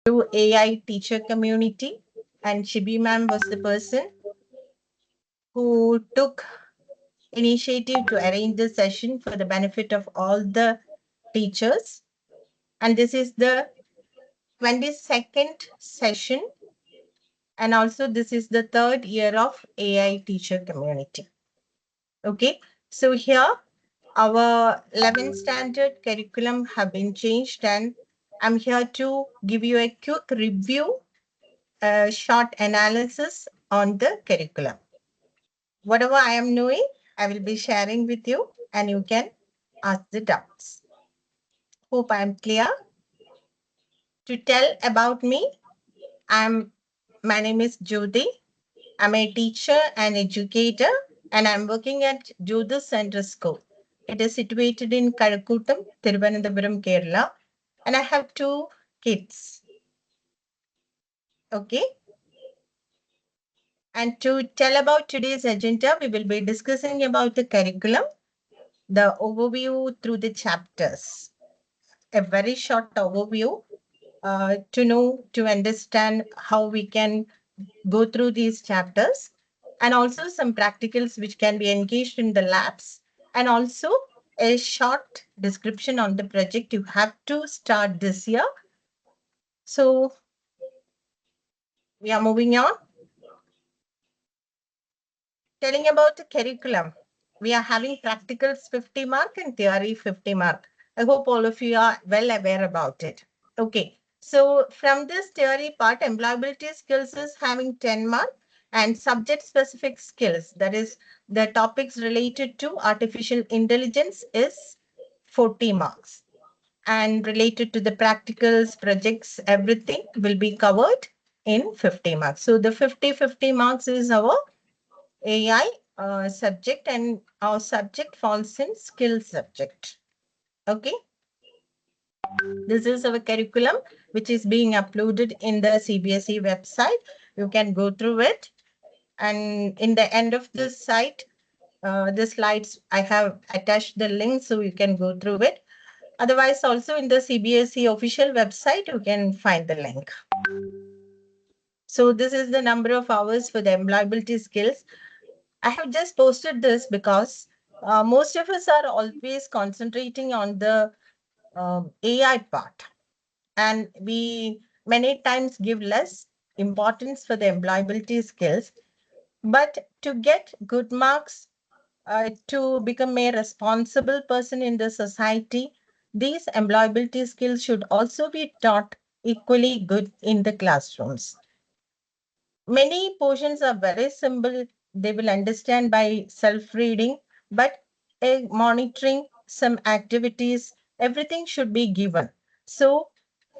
to AI teacher community, and Shibi ma'am was the person who took initiative to arrange the session for the benefit of all the teachers. And this is the 22nd session, and also this is the third year of AI teacher community. Okay, so here our 11th standard curriculum have been changed, and I'm here to give you a quick review, a short analysis on the curriculum. Whatever I am knowing, I will be sharing with you, and you can ask the doubts. Hope I am clear. To tell about me, my name is Jyoti. I'm a teacher and educator, and I'm working at Jyoti Center School. It is situated in Karakutam, Thiruvananthapuram, Kerala, and I have two kids. Okay. And to tell about today's agenda, we will be discussing about the curriculum, the overview through the chapters, a very short overview to understand how we can go through these chapters, and also some practicals which can be engaged in the labs, and also a short description on the project you have to start this year. So we are moving on. Telling about the curriculum, we are having practicals 50 mark and theory 50 mark. I hope all of you are well aware about it. Okay, so from this theory part, employability skills is having 10 mark, and subject specific skills, that is the topics related to artificial intelligence, is 40 marks. And related to the practicals, projects, everything will be covered in 50 marks. So the 50 marks is our AI subject, and our subject falls in skill subject. Okay, this is our curriculum which is being uploaded in the CBSE website. You can go through it, and in the end of this site, the slides, I have attached the link so you can go through it. Otherwise, also in the CBSE official website, you can find the link. So this is the number of hours for the employability skills. I have just posted this because most of us are always concentrating on the AI part, and we many times give less importance for the employability skills. But to get good marks, to become a responsible person in the society, these employability skills should also be taught equally good in the classrooms. Many portions are very simple. They will understand by self-reading, but monitoring some activities, everything should be given. So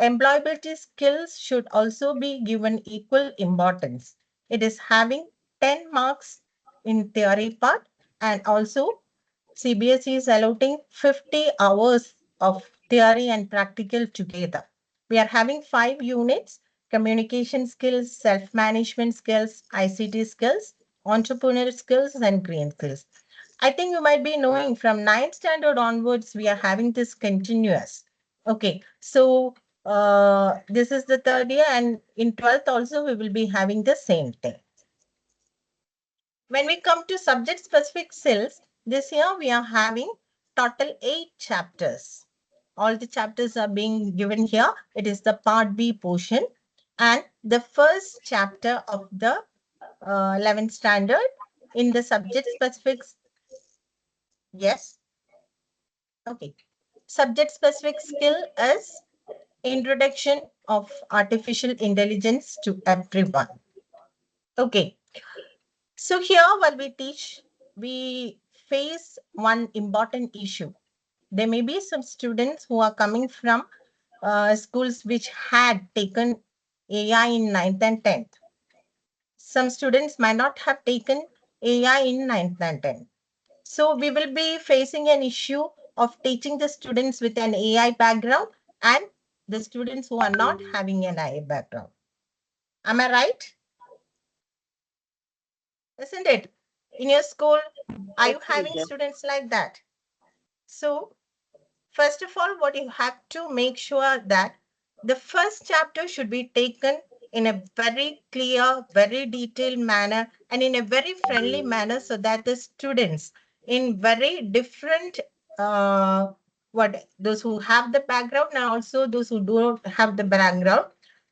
employability skills should also be given equal importance. It is having 10 marks in theory part, and also CBSE is allotting 50 hours of theory and practical together. We are having 5 units: communication skills, self-management skills, ICT skills, entrepreneur skills, and green skills. I think you might be knowing from 9th standard onwards, we are having this continuous. Okay, so this is the third year, and in 12th also, we will be having the same thing. When we come to subject specific skills, this year we are having total 8 chapters. All the chapters are being given here. It is the part B portion. And the first chapter of the 11th standard in the subject specific. Yes. Okay. Subject specific skill is introduction of artificial intelligence to everyone. Okay. So here while we teach, we face one important issue. There may be some students who are coming from schools which had taken AI in 9th and 10th. Some students might not have taken AI in 9th and 10th. So we will be facing an issue of teaching the students with an AI background and the students who are not having an AI background. Am I right? Isn't it? In your school, are you having students like that? So first of all, what you have to make sure that the first chapter should be taken in a very clear, very detailed manner and in a very friendly manner so that the students in very different what those who have the background and also those who don't have the background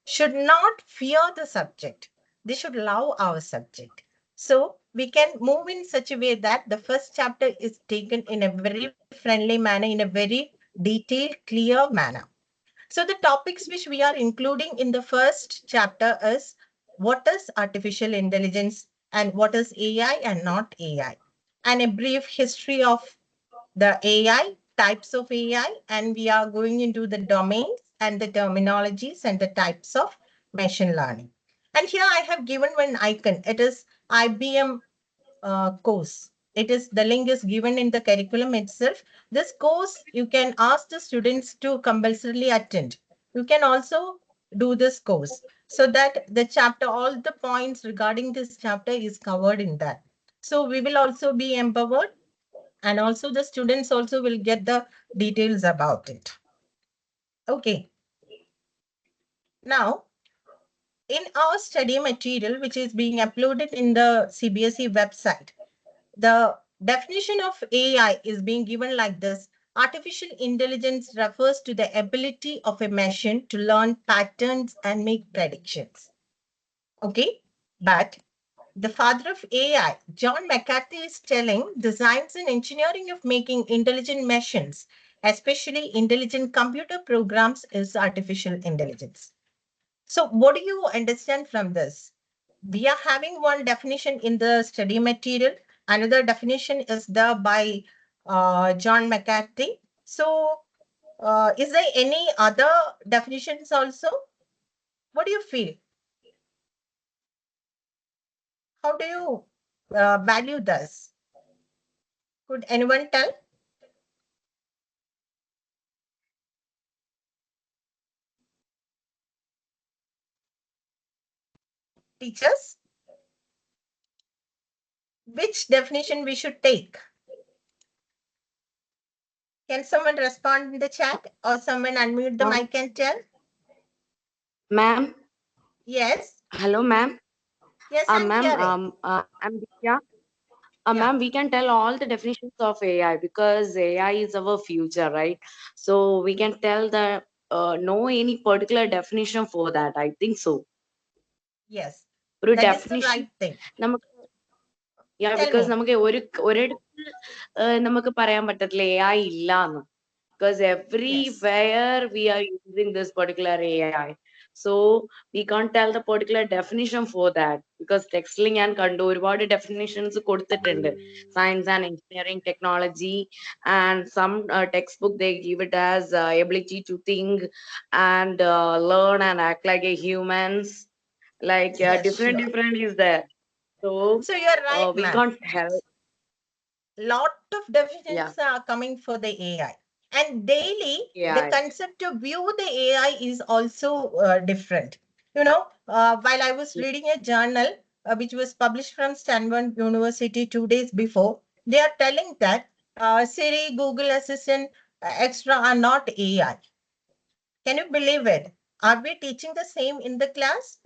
should not fear the subject. They should love our subject. So we can move in such a way that the first chapter is taken in a very friendly manner, in a very detailed, clear manner. So the topics which we are including in the first chapter is what is artificial intelligence and what is AI and not AI, and a brief history of the AI, types of AI, and we are going into the domains and the terminologies and the types of machine learning. And here I have given one icon. It is IBM course. It is the link is given in the curriculum itself. This course you can ask the students to compulsorily attend. You can also do this course so that the chapter, all the points regarding this chapter is covered in that. So we will also be empowered and also the students also will get the details about it. Okay. Now, in our study material, which is being uploaded in the CBSE website, the definition of AI is being given like this. Artificial intelligence refers to the ability of a machine to learn patterns and make predictions. Okay. But the father of AI, John McCarthy, is telling the science and engineering of making intelligent machines, especially intelligent computer programs, is artificial intelligence. So, what do you understand from this? We are having one definition in the study material. Another definition is the by John McCarthy. So, is there any other definitions also? What do you feel? How do you value this? Could anyone tell? Teachers, which definition we should take? Can someone respond in the chat or someone unmute the mic and tell? Ma'am, Yes, hello, ma'am. yes, I'm Ma'am, hearing. I'm Divya. Yeah, Ma'am, we can tell all the definitions of AI because AI is our future, right? So we can tell the no any particular definition for that. I think so. yes, ഒരു that is the definition right thing. നമുക്ക് yeah, Tell because me. നമുക്ക് ഒരിടത്ത് നമുക്ക് പറയാൻ പറ്റത്തില്ല AI ഇല്ലാന്ന്. Because Yes, everywhere we are using this particular AI. So we can't tell the particular definition for that because textling and കണ്ടു ഒരുപാട് definitions കൊടുത്തിട്ടുണ്ട്. Science and engineering technology and some textbook they give it as ability to think and learn and act like a humans. Like yes, different sure. different is there. So So you're right, we ma'am. can't help. Lot of Yeah, definitions are coming for the AI. And daily, the yeah, concept to view the AI is also different. While I was yeah, reading a journal which was published from Stanford University 2 days before, they are telling that Siri, Google Assistant, extra are not AI. Can you believe it? Are we teaching the same in the class?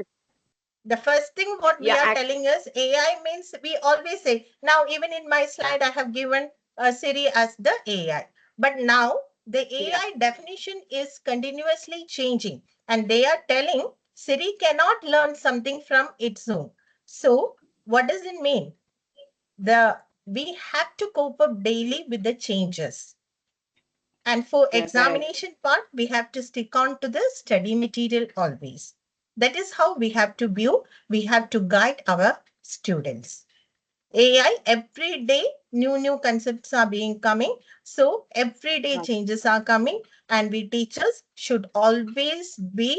The first thing what we yeah. are telling is AI means we always say, now even in my slide, I have given Siri as the AI. But now the Yeah, AI definition is continuously changing and they are telling Siri cannot learn something from its own. So what does it mean? We have to cope up daily with the changes. And for yeah, correct. examination part, we have to stick on to the study material always. That is how we have to view, we have to guide our students. AI, every day, new concepts are being coming. So every day Yeah, changes are coming, and we teachers should always be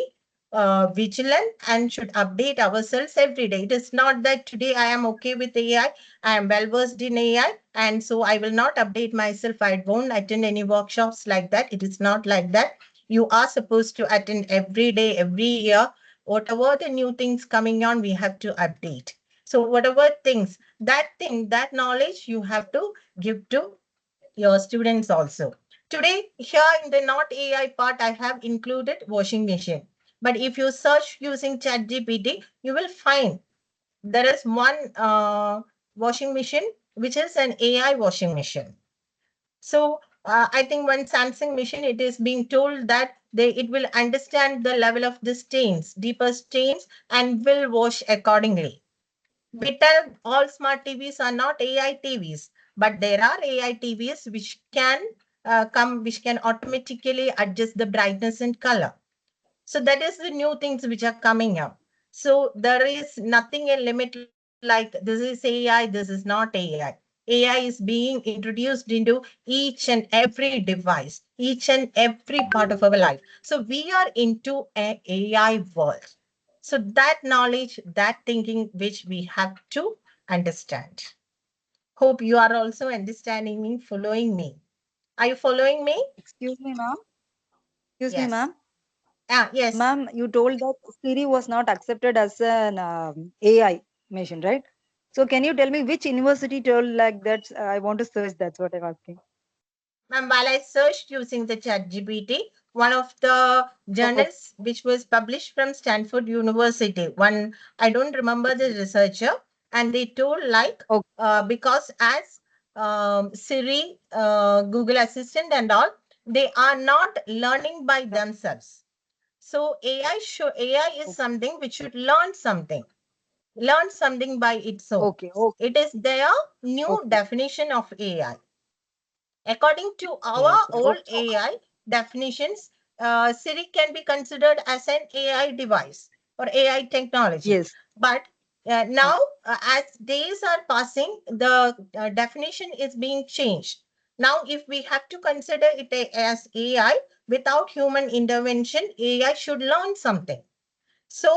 vigilant and should update ourselves every day. It is not that today I am okay with AI, I am well versed in AI, and so I will not update myself. I won't attend any workshops like that. It is not like that. You are supposed to attend every day, every year. Whatever the new things coming on, we have to update. So whatever things, that thing, that knowledge you have to give to your students also. Today, here in the not AI part, I have included washing machine. But if you search using ChatGPT, you will find there is one washing machine which is an AI washing machine. So I think one Samsung machine, it is being told that it will understand the level of the stains, deeper stains, and will wash accordingly. We tell all smart TVs are not AI TVs, but there are AI TVs which can automatically adjust the brightness and color. So that is the new things which are coming up. So there is nothing a limit like this is AI, this is not AI. AI is being introduced into each and every device, each and every part of our life. So we are into an AI world. So that knowledge, that thinking, which we have to understand. Hope you are also understanding me, following me. Are you following me? Excuse me, ma'am. Excuse me, Yes. ma'am. Ah, yes. Ma'am, you told that Siri was not accepted as an AI machine, right? So can you tell me which university told like that? I want to search. That's what I'm asking. And while I searched using the ChatGPT, one of the Oh, journals which was published from Stanford University, one I don't remember the researcher, and they told like okay, because as Siri, Google Assistant, and all, they are not learning by themselves. So AI is something which should learn something by its own. okay, okay, It is their new okay, definition of AI. According to okay, our okay, old okay. AI definitions, Siri can be considered as an AI device or AI technology. Yes. But Uh, now, as days are passing, the definition is being changed. Now, if we have to consider it as AI without human intervention, AI should learn something. So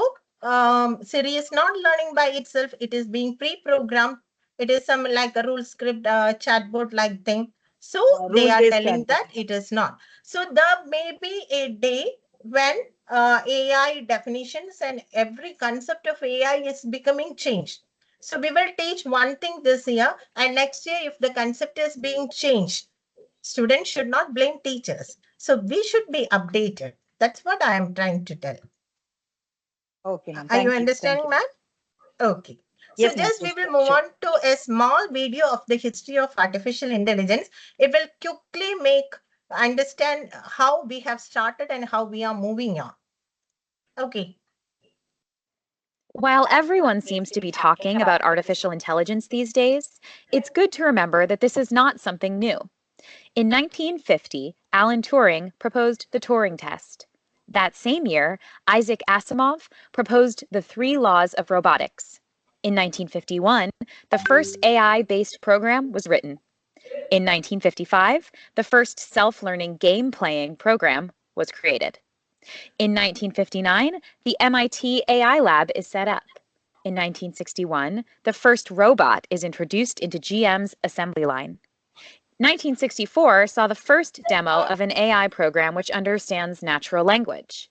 Siri is not learning by itself. It is being pre-programmed. It is some like a rule script chatbot like thing. So they are rule-based telling chatbot. that it is not. So there may be a day when AI definitions and every concept of AI is becoming changed. So we will teach one thing this year, and next year, if the concept is being changed, students should not blame teachers. So we should be updated. That's what I am trying to tell. Okay, ma'am. Are you Thank you. Thank understanding, you. ma'am? Okay. So Yes, ma'am. just we Yes, will sure. move Sure. on to a small video of the history of artificial intelligence. It will quickly make understand how we have started and how we are moving on. Okay. While everyone seems to be talking about artificial intelligence these days, it's good to remember that this is not something new. In 1950, Alan Turing proposed the Turing test. That same year, Isaac Asimov proposed the three laws of robotics. In 1951, the first AI based program was written. In 1955, the first self learning game playing program was created. In 1959, the MIT AI lab is set up. In 1961, the first robot is introduced into GM's assembly line. 1964 saw the first demo of an AI program which understands natural language.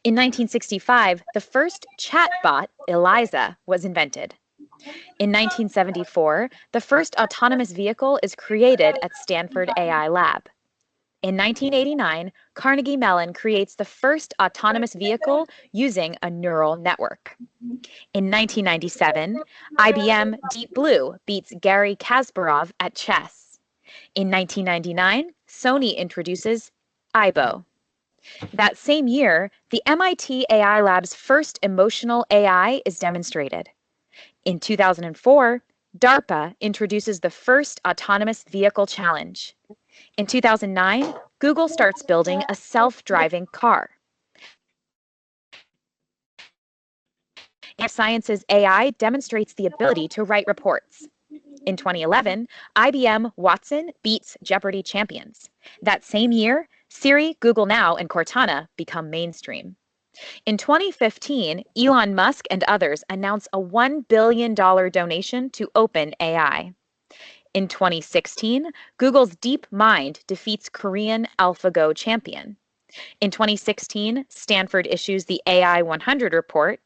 In 1965, the first chatbot, Eliza, was invented. In 1974, the first autonomous vehicle is created at Stanford AI Lab. In 1989, Carnegie Mellon creates the first autonomous vehicle using a neural network. In 1997, IBM Deep Blue beats Garry Kasparov at chess. In 1999, Sony introduces IBO. That same year, the MIT AI Lab's first emotional AI is demonstrated. In 2004, DARPA introduces the first autonomous vehicle challenge. In 2009, Google starts building a self driving car. In Science's AI demonstrates the ability to write reports. In 2011, IBM Watson beats Jeopardy champions. That same year, Siri, Google Now, and Cortana become mainstream. In 2015, Elon Musk and others announce a $1 billion donation to OpenAI. In 2016, Google's DeepMind defeats Korean AlphaGo champion. In 2016, Stanford issues the AI 100 report.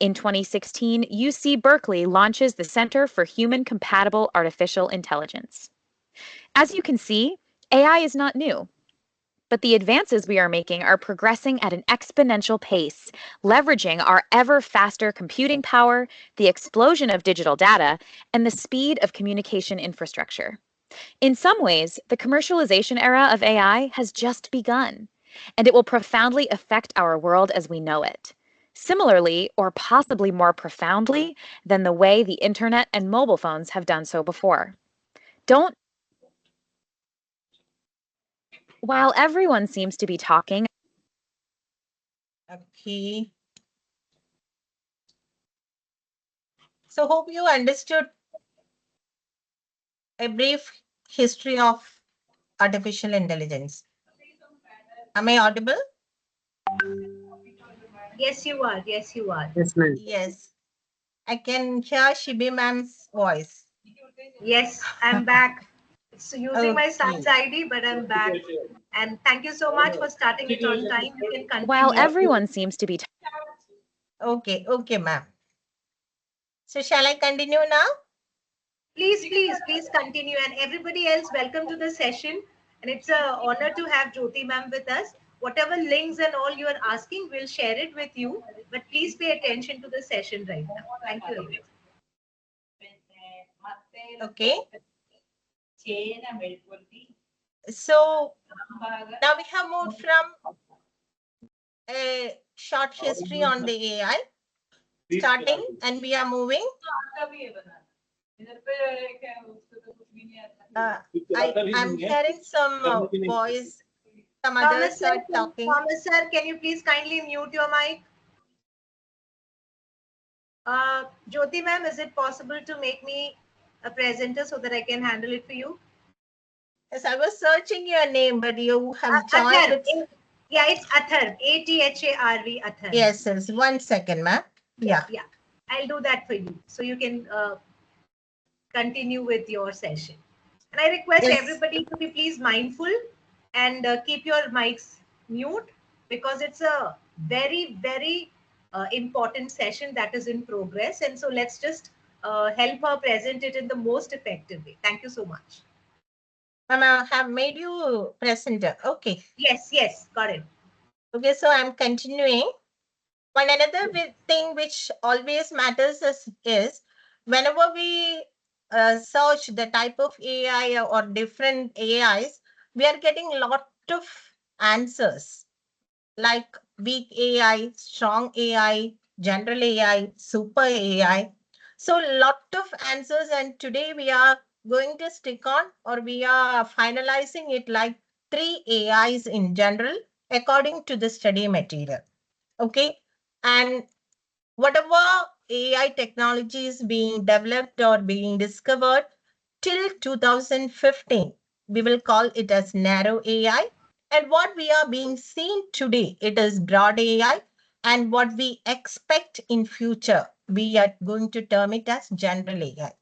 In 2016, UC Berkeley launches the Center for Human Compatible Artificial Intelligence. As you can see, AI is not new, but the advances we are making are progressing at an exponential pace, leveraging our ever faster computing power, the explosion of digital data, and the speed of communication infrastructure. In some ways, the commercialization era of AI has just begun, and it will profoundly affect our world as we know it. Similarly, or possibly more profoundly, than the way the internet and mobile phones have done so before. Don't While everyone seems to be talking, Okay. So hope you understood a brief history of artificial intelligence. Am I audible? Yes, you are. Yes, you are. Yes, ma'am. Yes. I can hear Shibi ma'am's voice. Yes, I'm back. It's using my son's Okay. ID, but I'm back. And thank you so much for starting it on time. You can while continue. everyone seems to be Okay. Okay, ma'am. So shall I continue now? Please continue. And everybody else, welcome to the session. And it's an honor to have Jyoti ma'am with us. Whatever links and all you are asking, we'll share it with you. But please pay attention to the session right now. Thank you, everyone. Okay. So now we have moved from a short history on the AI, starting, and we are moving. Uh, I'm hearing some voice. Some others are talking. Thomas sir, can you please kindly mute your mic? Jyoti ma'am, is it possible to make me a presenter so that I can handle it for you? Yes, I was searching your name, but you have joined. Athar. Yeah, it's Athar. Atharv, Athar. Yes, yes. 1 second, ma'am. Yeah. Yeah, I'll do that for you. So you can continue with your session. And I request Yes. everybody to be please mindful and keep your mics mute because it's a very important session that is in progress. And so let's just help her present it in the most effective way. Thank you so much. Ma'am, I have made you presenter. Okay. Yes, got it. Okay, so I'm continuing. One another thing which always matters is whenever we search the type of AI or different AIs, we are getting a lot of answers like weak AI, strong AI, general AI, super AI. So lot of answers, and today we are going to stick on or we are finalizing it like three AIs in general according to the study material. Okay. And whatever AI technology is being developed or being discovered till 2015, we will call it as narrow AI. And what we are being seen today, it is broad AI. And what we expect in future, we are going to term it as general AI.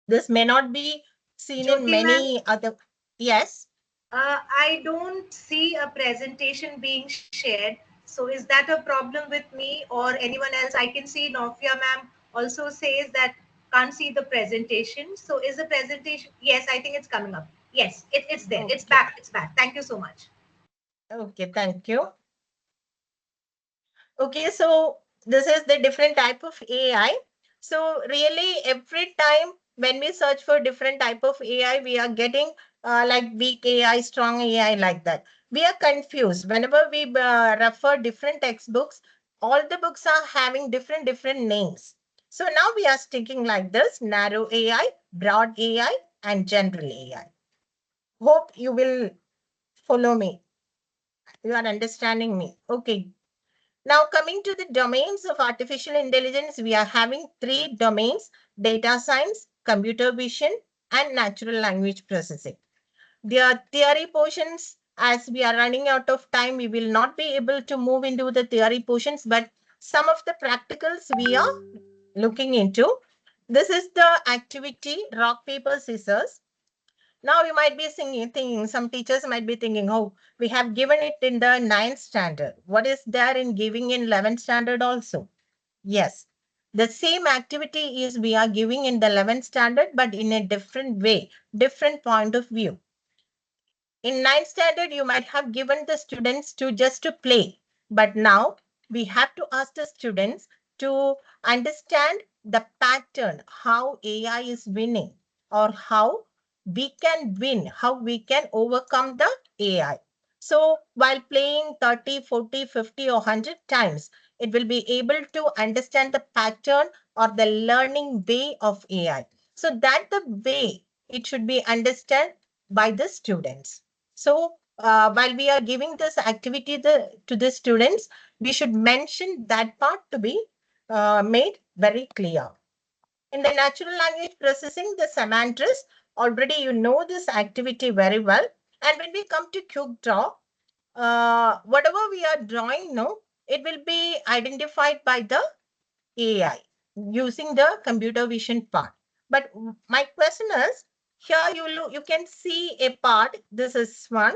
This may not be seen in Jyoti ma'am, many other. Yes. I don't see a presentation being shared. So is that a problem with me or anyone else? I can see Nofia ma'am also says that can't see the presentation. So is the presentation? Yes, I think it's coming up. Yes, it's there. It's Okay. back. It's back. Thank you so much. Okay. Thank you. Okay, so this is the different type of AI. So really every time when we search for different type of AI, we are getting like weak AI, strong AI like that. We are confused. Whenever we refer different textbooks, all the books are having different names. So now we are sticking like this, narrow AI, broad AI, and general AI. Hope you will follow me. You are understanding me. Okay. Now, coming to the domains of artificial intelligence, we are having three domains: data science, computer vision, and natural language processing. The theory portions, as we are running out of time, we will not be able to move into the theory portions, but some of the practicals we are looking into. This is the activity rock, paper, scissors. Now you might be thinking, some teachers might be thinking, oh, we have given it in the ninth standard. What is there in giving in 11th standard also? Yes, the same activity is we are giving in the 11th standard, but in a different way, different point of view. In ninth standard, you might have given the students to just to play, but now we have to ask the students to understand the pattern, how AI is winning, or how we can win, how we can overcome the AI. So while playing 30, 40, 50 or 100 times, it will be able to understand the pattern or the learning way of AI. So that the way it should be understood by the students. So while we are giving this activity to the students, we should mention that part to be made very clear. In the natural language processing, the semantics, already you know this activity very well. And when we come to quick draw, whatever we are drawing now, it will be identified by the AI using the computer vision part. But my question is, here you can see a part. This is one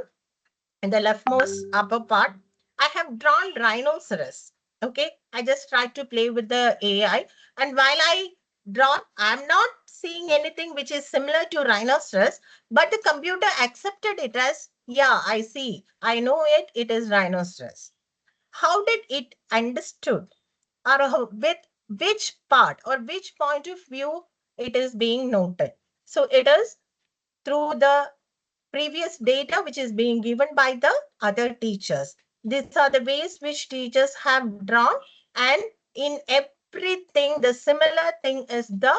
in the leftmost upper part. I have drawn rhinoceros. Okay, I just tried to play with the AI, and while I draw, I'm not seeing anything which is similar to rhinoceros, but the computer accepted it as, yeah, I see, I know it, it is rhinoceros. How did it understood, or with which part or which point of view it is being noted? So it is through the previous data which is being given by the other teachers. These are the ways which teachers have drawn, and in everything the similar thing is the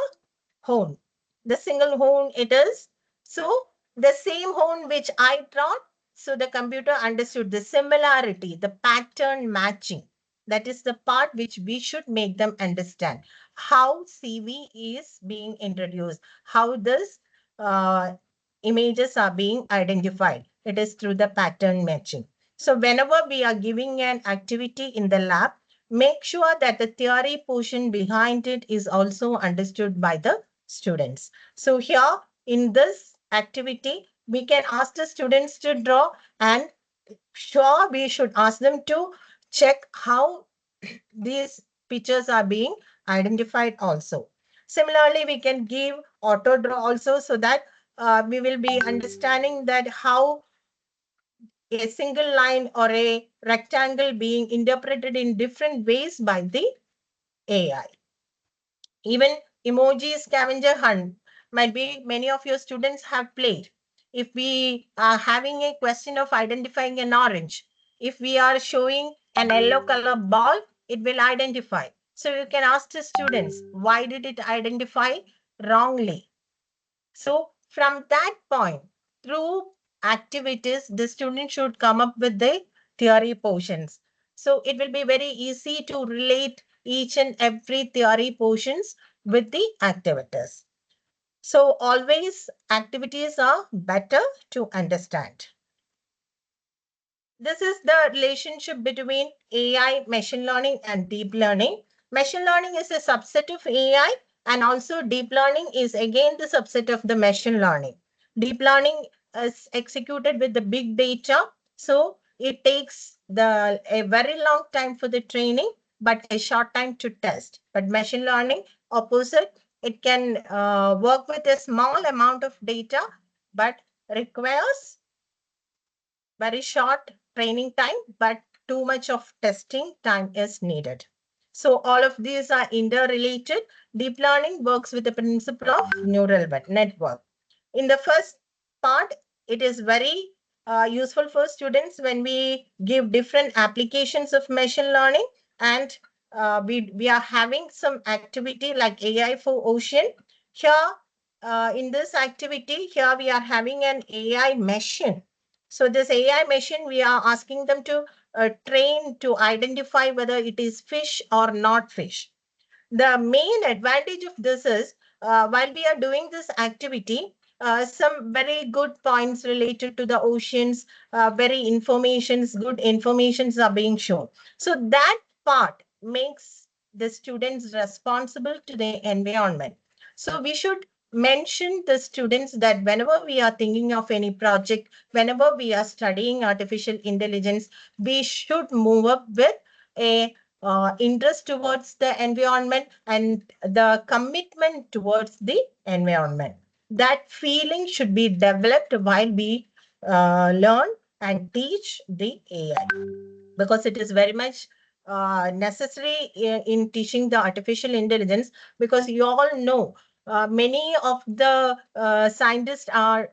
horn. The single horn it is. So the same horn which I drawn, so the computer understood the similarity, the pattern matching. That is the part which we should make them understand. How CV is being introduced, how this uh, images are being identified. It is through the pattern matching. So whenever we are giving an activity in the lab, make sure that the theory portion behind it is also understood by the students. So here in this activity, we can ask the students to draw, and sure we should ask them to check how these pictures are being identified also. Similarly, we can give auto draw also, so that we will be understanding that how a single line or a rectangle being interpreted in different ways by the AI. Even emoji scavenger hunt might be many of your students have played. If we are having a question of identifying an orange, if we are showing an yellow color ball, it will identify. So you can ask the students, why did it identify wrongly? So from that point, through activities, the student should come up with the theory portions. So it will be very easy to relate each and every theory portions with the activities. So always activities are better to understand. This is the relationship between AI, machine learning, and deep learning. Machine learning is a subset of AI, and also deep learning is again the subset of the machine learning. Deep learning is executed with the big data, so it takes a very long time for the training, but a short time to test. But machine learning, opposite, it can work with a small amount of data, but requires very short training time, but too much of testing time is needed. So all of these are interrelated. Deep learning works with the principle of neural network. In the first part, it is very useful for students when we give different applications of machine learning, and we are having some activity like AI for ocean. Here, in this activity, here we are having an AI machine. So this AI machine, we are asking them to train to identify whether it is fish or not fish. The main advantage of this is, while we are doing this activity, some very good points related to the oceans, very informations, good informations are being shown. So that part makes the students responsible to the environment. So we should mention the students that whenever we are thinking of any project, whenever we are studying artificial intelligence, we should move up with a interest towards the environment and the commitment towards the environment. That feeling should be developed while we learn and teach the AI, because it is very much necessary in teaching the artificial intelligence, because you all know many of the scientists are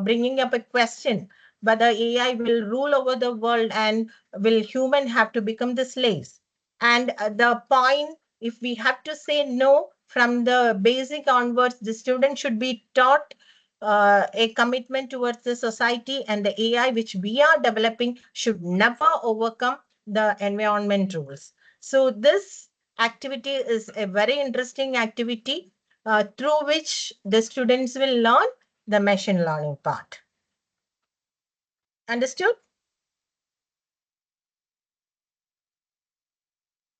bringing up a question whether AI will rule over the world and will human have to become the slaves. And the point, if we have to say no from the basic onwards, the student should be taught a commitment towards the society, and the AI which we are developing should never overcome the environment rules. So this activity is a very interesting activity through which the students will learn the machine learning part. Understood?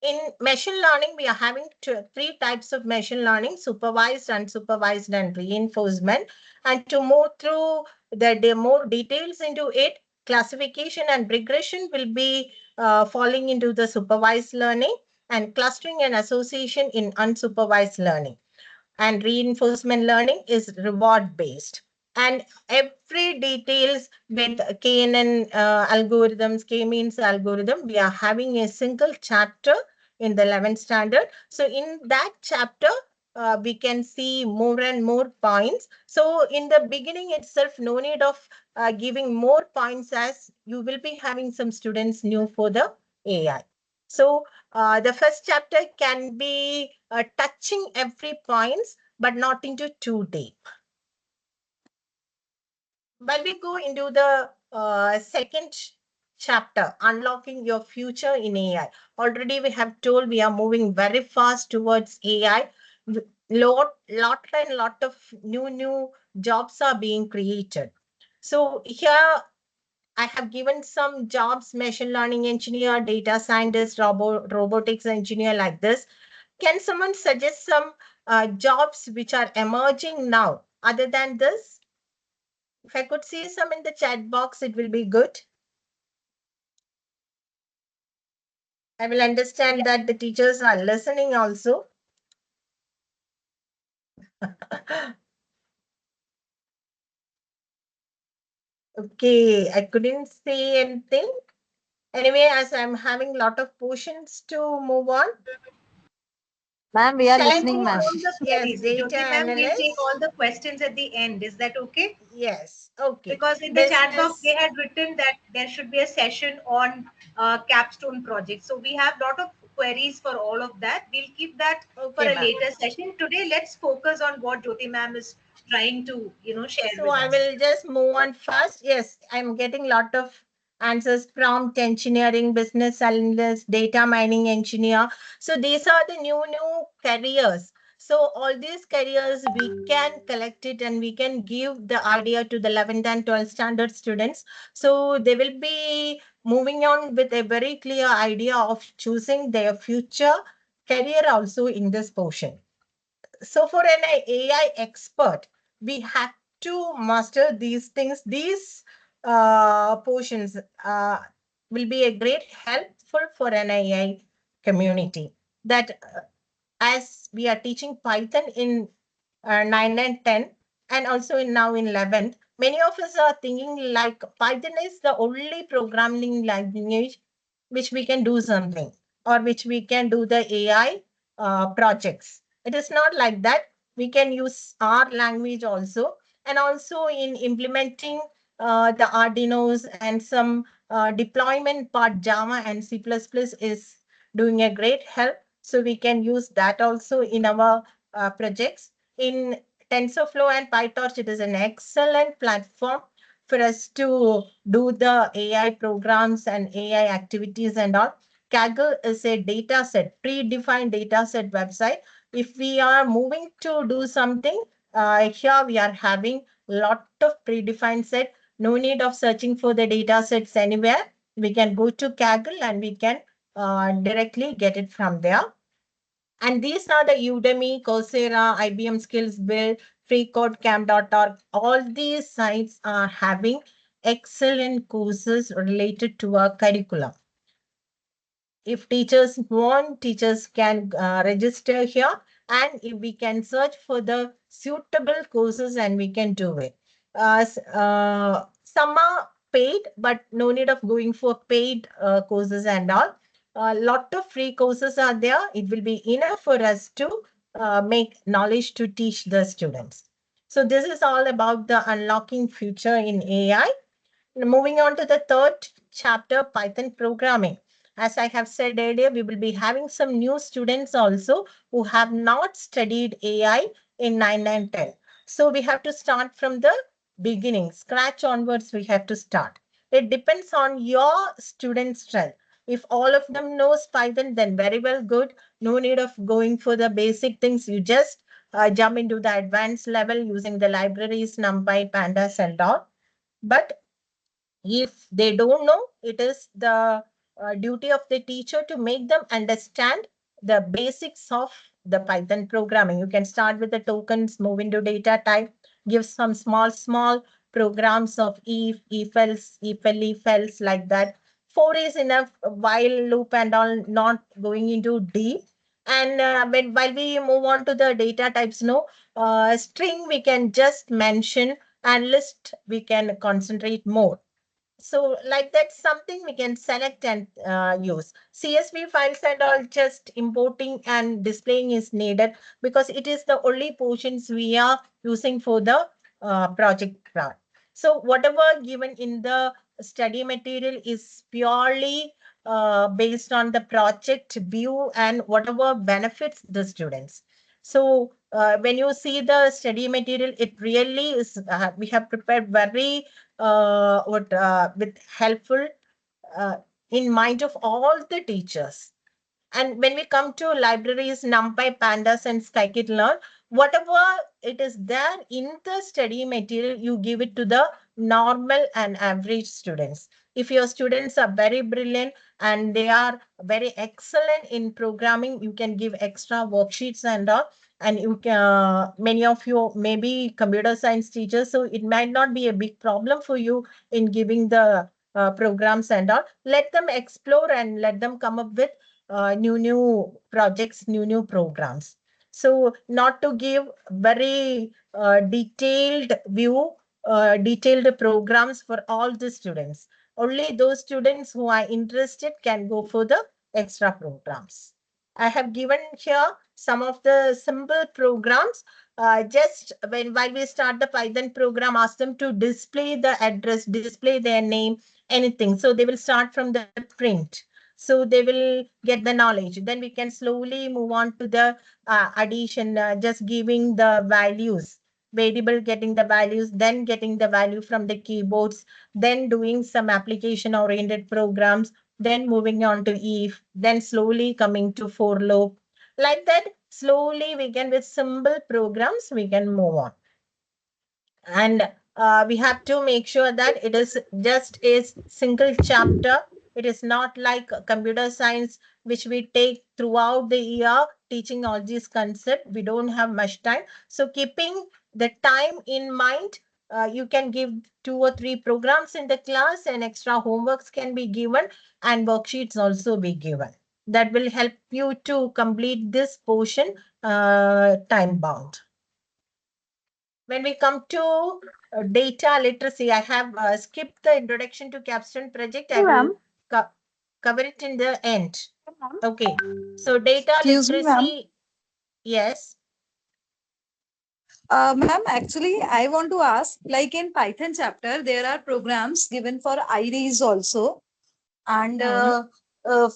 In machine learning, we are having three types of machine learning: supervised, unsupervised, and reinforcement. And to move through the more details into it, classification and regression will be falling into the supervised learning, and clustering and association in unsupervised learning. And reinforcement learning is reward based. And every details with KNN algorithms, K-means algorithm, we are having a single chapter in the 11th standard. So in that chapter, we can see more and more points. So in the beginning itself, no need of giving more points, as you will be having some students new for the AI. So the first chapter can be touching every points, but not into too deep. When we go into the second chapter, unlocking your future in AI, already we have told we are moving very fast towards AI. Lot of new jobs are being created. So here I have given some jobs: machine learning engineer, data scientist, robotics engineer, like this. Can someone suggest some jobs which are emerging now other than this? If I could see some in the chat box, it will be good. I will understand that the teachers are listening also. Okay, I couldn't say anything. Anyway, as I'm having a lot of portions to move on, Ma'am, we are shall I listening, move ma'am. All on? the Yes, queries. data Jyoti ma'am will take analyst. all the questions at the end. Is that okay? Yes, okay. Because in the chat box they Business. had written that there should be a session on capstone project. So we have a lot of queries for all of that. We'll keep that for Okay, a ma'am. later session. Today, let's focus on what Jyoti ma'am is trying to, share So with I us. will just move on fast. Yes, I'm getting a lot of answers: prompt engineering, business analyst, data mining engineer. So these are the new careers. So all these careers we can collect it and we can give the idea to the 11th and 12th standard students. So they will be moving on with a very clear idea of choosing their future career also in this portion. So for an AI expert, we have to master these things. These portions will be a great helpful for an AI community. That as we are teaching Python in 9 and 10, and also in now in 11th, many of us are thinking like Python is the only programming language which we can do something, or which we can do the AI projects. It is not like that. We can use our language also, and also in implementing the Arduinos and some deployment part, Java and C++ is doing a great help. So we can use that also in our projects. In TensorFlow and PyTorch, it is an excellent platform for us to do the AI programs and AI activities and all. Kaggle is a data set, predefined data set website. If we are moving to do something, here we are having lot of predefined set. No need of searching for the data sets anywhere. We can go to Kaggle and we can directly get it from there. And these are the Udemy, Coursera, IBM Skills Build, freecodecamp.org. All these sites are having excellent courses related to our curriculum. If teachers want, teachers can register here, and if we can search for the suitable courses and we can do it. Some are paid, but no need of going for paid courses and all. A lot of free courses are there. It will be enough for us to make knowledge to teach the students. So this is all about the unlocking future in AI. Moving on to the third chapter, Python programming. As I have said earlier, we will be having some new students also who have not studied AI in 9 and 10. So we have to start from the beginning, scratch onwards we have to start. It depends on your student strength. If all of them knows Python, then very well good. No need of going for the basic things. You just jump into the advanced level using the libraries, NumPy, Pandas and all. But if they don't know, it is the duty of the teacher to make them understand the basics of the Python programming. You can start with the tokens, move into data type, give some small programs of if else, if else, like that. Four is enough, while loop and all, not going into deep. And while we move on to the data types, no, string we can just mention, and list we can concentrate more. So like that, something we can select and use. CSV files and all, just importing and displaying is needed, because it is the only portions we are using for the project plan. So whatever given in the study material is purely based on the project view and whatever benefits the students. So when you see the study material, it really is, we have prepared very with helpful uh, in mind of all the teachers. And when we come to libraries, NumPy, Pandas, and Scikit-learn, whatever it is there in the study material, you give it to the normal and average students. If your students are very brilliant and they are very excellent in programming, you can give extra worksheets and all. And you can, many of you may be computer science teachers, so it might not be a big problem for you in giving the programs and all. Let them explore and let them come up with new projects, new programs. So not to give very detailed view, detailed programs for all the students. Only those students who are interested can go for the extra programs. I have given here some of the simple programs. Just while we start the Python program, ask them to display the address, display their name, anything. So they will start from the print. So they will get the knowledge. Then we can slowly move on to the addition, just giving the values, variable, getting the values, then getting the value from the keyboards, then doing some application oriented programs, then moving on to if, then slowly coming to for loop. Like that, slowly we can, with simple programs, we can move on. And we have to make sure that it is just a single chapter. It is not like computer science, which we take throughout the year teaching all these concepts. We don't have much time. So keeping the time in mind, you can give 2 or 3 programs in the class, and extra homeworks can be given, and worksheets also be given. That will help you to complete this portion time bound. When we come to data literacy, I have skipped the introduction to capstone project. I will Ma'am. cover it in the end. Okay. So data Excuse me, ma'am. literacy, yes. Ma'am, actually, I want to ask, like in Python chapter, there are programs given for IREs also. And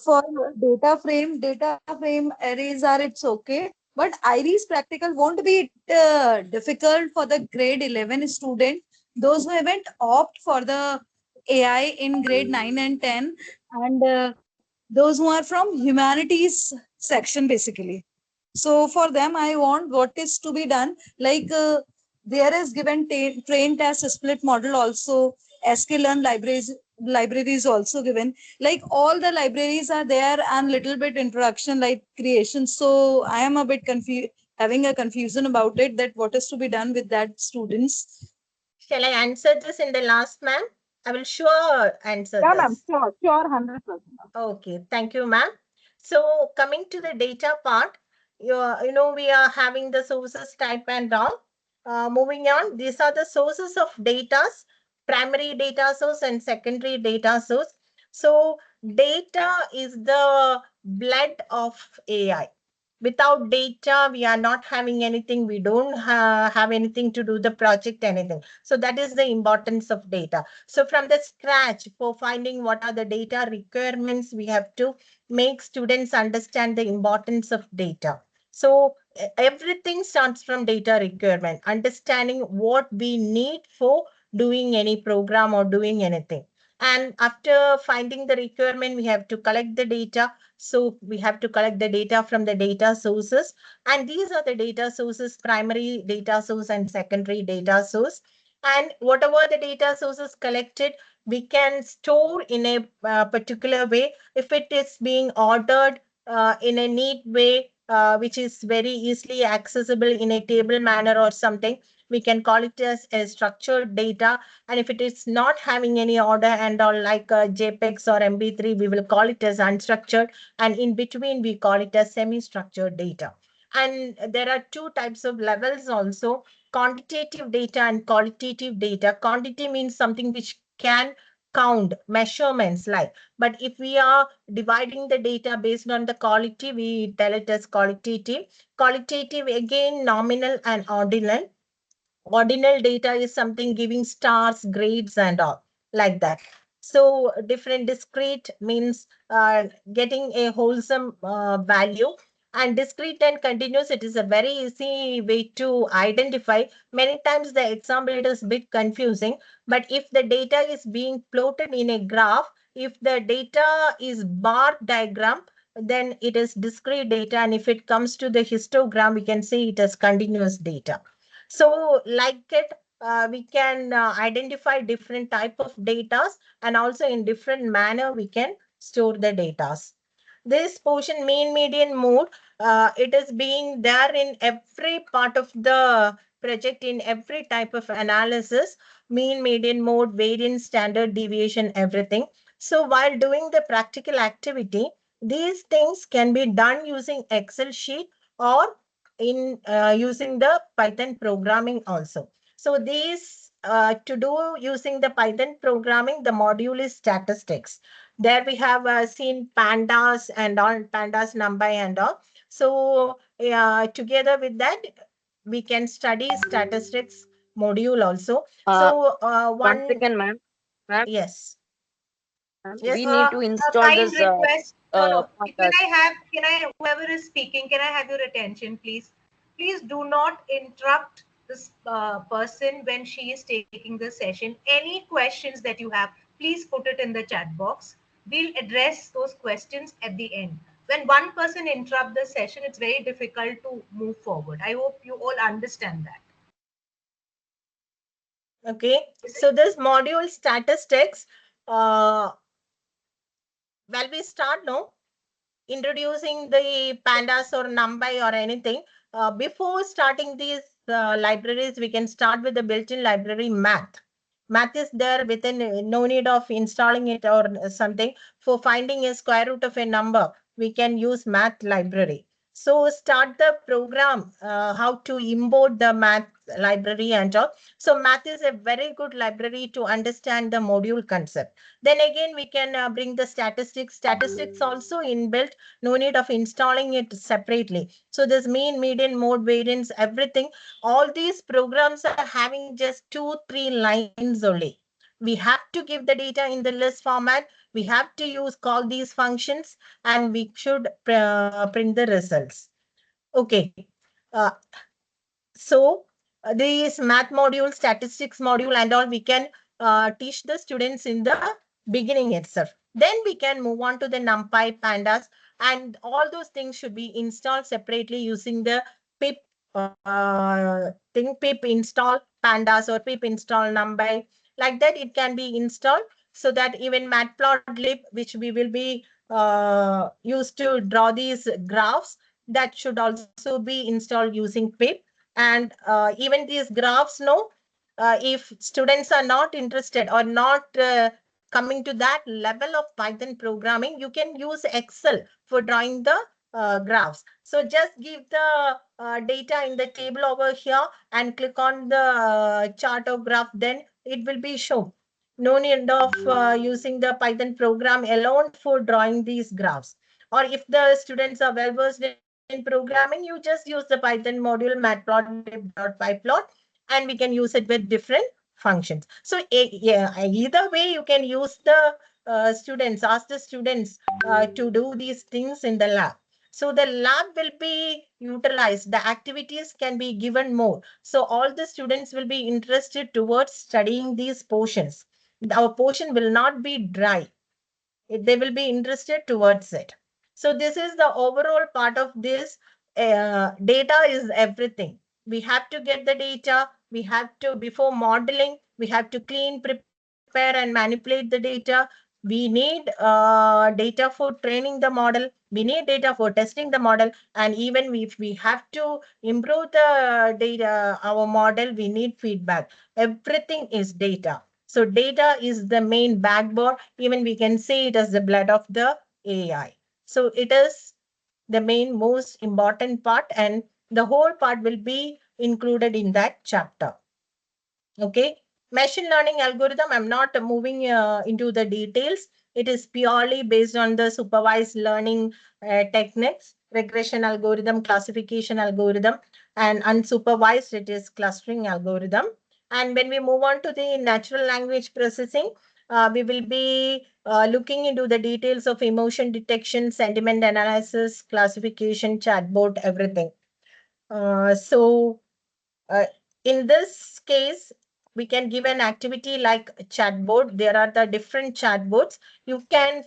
for data frame arrays are it's okay. But IREs practical won't be difficult for the grade 11 student. Those who haven't opt for the AI in grade 9 and 10, and those who are from humanities section basically. So for them, I want what is to be done. Like there is given train test split model also. sklearn libraries also given. Like all the libraries are there and little bit introduction like creation. So I am a bit confused, having a confusion about it, that what is to be done with that students. Shall I answer this in the last, ma'am? I will sure answer Yeah, ma'am. this. Sure, 100%. Okay, thank you, ma'am. So coming to the data part, we are having the sources type and all. Moving on, these are the sources of data primary data source and secondary data source. So data is the blood of AI. Without data, we are not having anything. We don't have anything to do the project, anything. So that is the importance of data. So from the scratch, for finding what are the data requirements, we have to make students understand the importance of data. So everything starts from data requirement, understanding what we need for doing any program or doing anything. And after finding the requirement, we have to collect the data. So we have to collect the data from the data sources. And these are the data sources, primary data source and secondary data source. And whatever the data sources collected, we can store in a particular way. If it is being ordered in a neat way, which is very easily accessible in a table manner or something, we can call it as a structured data. And if it is not having any order and all, like JPEGs or MB3, we will call it as unstructured. And in between, we call it as semi-structured data. And there are two types of levels also, quantitative data and qualitative data. Quantity means something which can count, measurements like. But if we are dividing the data based on the quality, we tell it as qualitative. Qualitative, again, nominal and ordinal. Ordinal data is something giving stars, grades, and all like that. So different discrete means getting a wholesome value. And discrete and continuous, it is a very easy way to identify. Many times the example, it is a bit confusing, but if the data is being plotted in a graph, if the data is bar diagram, then it is discrete data. And if it comes to the histogram, we can say it as continuous data. So like it, we can identify different type of data, and also in different manner we can store the data. This portion, mean, median, mode, it is being there in every part of the project, in every type of analysis: mean, median, mode, variance, standard deviation, everything. So while doing the practical activity, these things can be done using Excel sheet or in using the Python programming also. So these to do using the Python programming, the module is statistics. There we have seen pandas and all, pandas, numpy and all. So together with that, we can study statistics module also. Uh, So One one, second, ma'am. Ma'am, yes, we yes, need to A install kind this request. No, no. podcast. Can I, whoever is speaking, can I have your attention, please? Please do not interrupt this person when she is taking the session. Any questions that you have, please put it in the chat box. We'll address those questions at the end. When one person interrupt the session, it's very difficult to move forward. I hope you all understand that. okay. Is it? So this module statistics, uh, well, we start now introducing the pandas or numpy or anything. Before starting these libraries, we can start with the built-in library math. Math is there within, no need of installing it or something. For finding a square root of a number, we can use math library. So start the program, how to import the math library and all. So math is a very good library to understand the module concept. Then again, we can bring the statistics. Statistics also inbuilt, no need of installing it separately. So this mean, median, mode, variance, everything, all these programs are having just 2-3 lines only. We have to give the data in the list format. We have to use call these functions, and we should print the results. Okay. Uh, so these math module, statistics module, and all, we can teach the students in the beginning itself. Then we can move on to the NumPy, pandas, and all those things should be installed separately using the pip pip install pandas or pip install NumPy. Like that, it can be installed, so that even matplotlib, which we will be used to draw these graphs, that should also be installed using pip. And even these graphs, no, if students are not interested or not coming to that level of Python programming, you can use Excel for drawing the graphs. So just give the data in the table over here and click on the chart or graph, then it will be shown. No need of using the Python program alone for drawing these graphs. Or if the students are well versed in programming, you just use the Python module matplotlib.pyplot, and we can use it with different functions. So yeah, either way, you can use the students, ask the students to do these things in the lab. So the lab will be utilized, the activities can be given more. So all the students will be interested towards studying these portions. Our portion will not be dry. They will be interested towards it. So this is the overall part of this. Data is everything. We have to get the data. We have to, before modeling, we have to clean, prepare, and manipulate the data. We need data for training the model. We need data for testing the model. And even if we have to improve the data, our model, we need feedback. Everything is data. So data is the main backbone. Even we can say it as the blood of the AI. So it is the main most important part, and the whole part will be included in that chapter. Okay. Machine learning algorithm, I'm not moving into the details. It is purely based on the supervised learning techniques, regression algorithm, classification algorithm, and unsupervised, it is clustering algorithm. And when we move on to the natural language processing, we will be looking into the details of emotion detection, sentiment analysis, classification, chatbot, everything. So uh, in this case, we can give an activity like a chatbot. There are the different chatbots. You can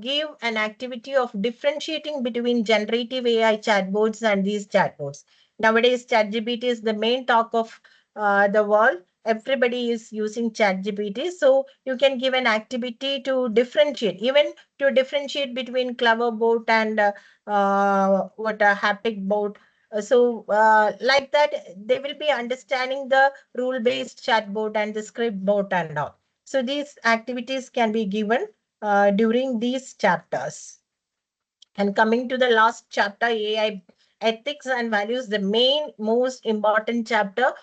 give an activity of differentiating between generative AI chatbots and these chatbots. Nowadays, ChatGPT is the main talk of the world. Everybody is using ChatGPT. So you can give an activity to differentiate, even to differentiate between Cleverbot and what a haptic bot. Like that, they will be understanding the rule-based chatbot and the script bot and all. So these activities can be given during these chapters. And coming to the last chapter, AI ethics and values, the main most important chapter,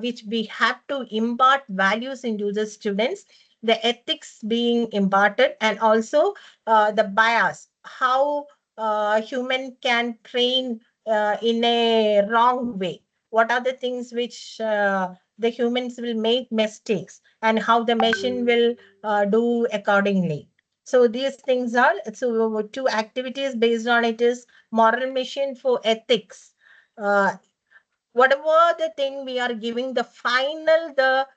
which we have to impart values into the students, the ethics being imparted, and also the bias, how human can train in a wrong way. What are the things which the humans will make mistakes, and how the machine will do accordingly. So these things are, so two activities based on it is moral mission for ethics. Uh, Whatever the thing we are giving, the final, the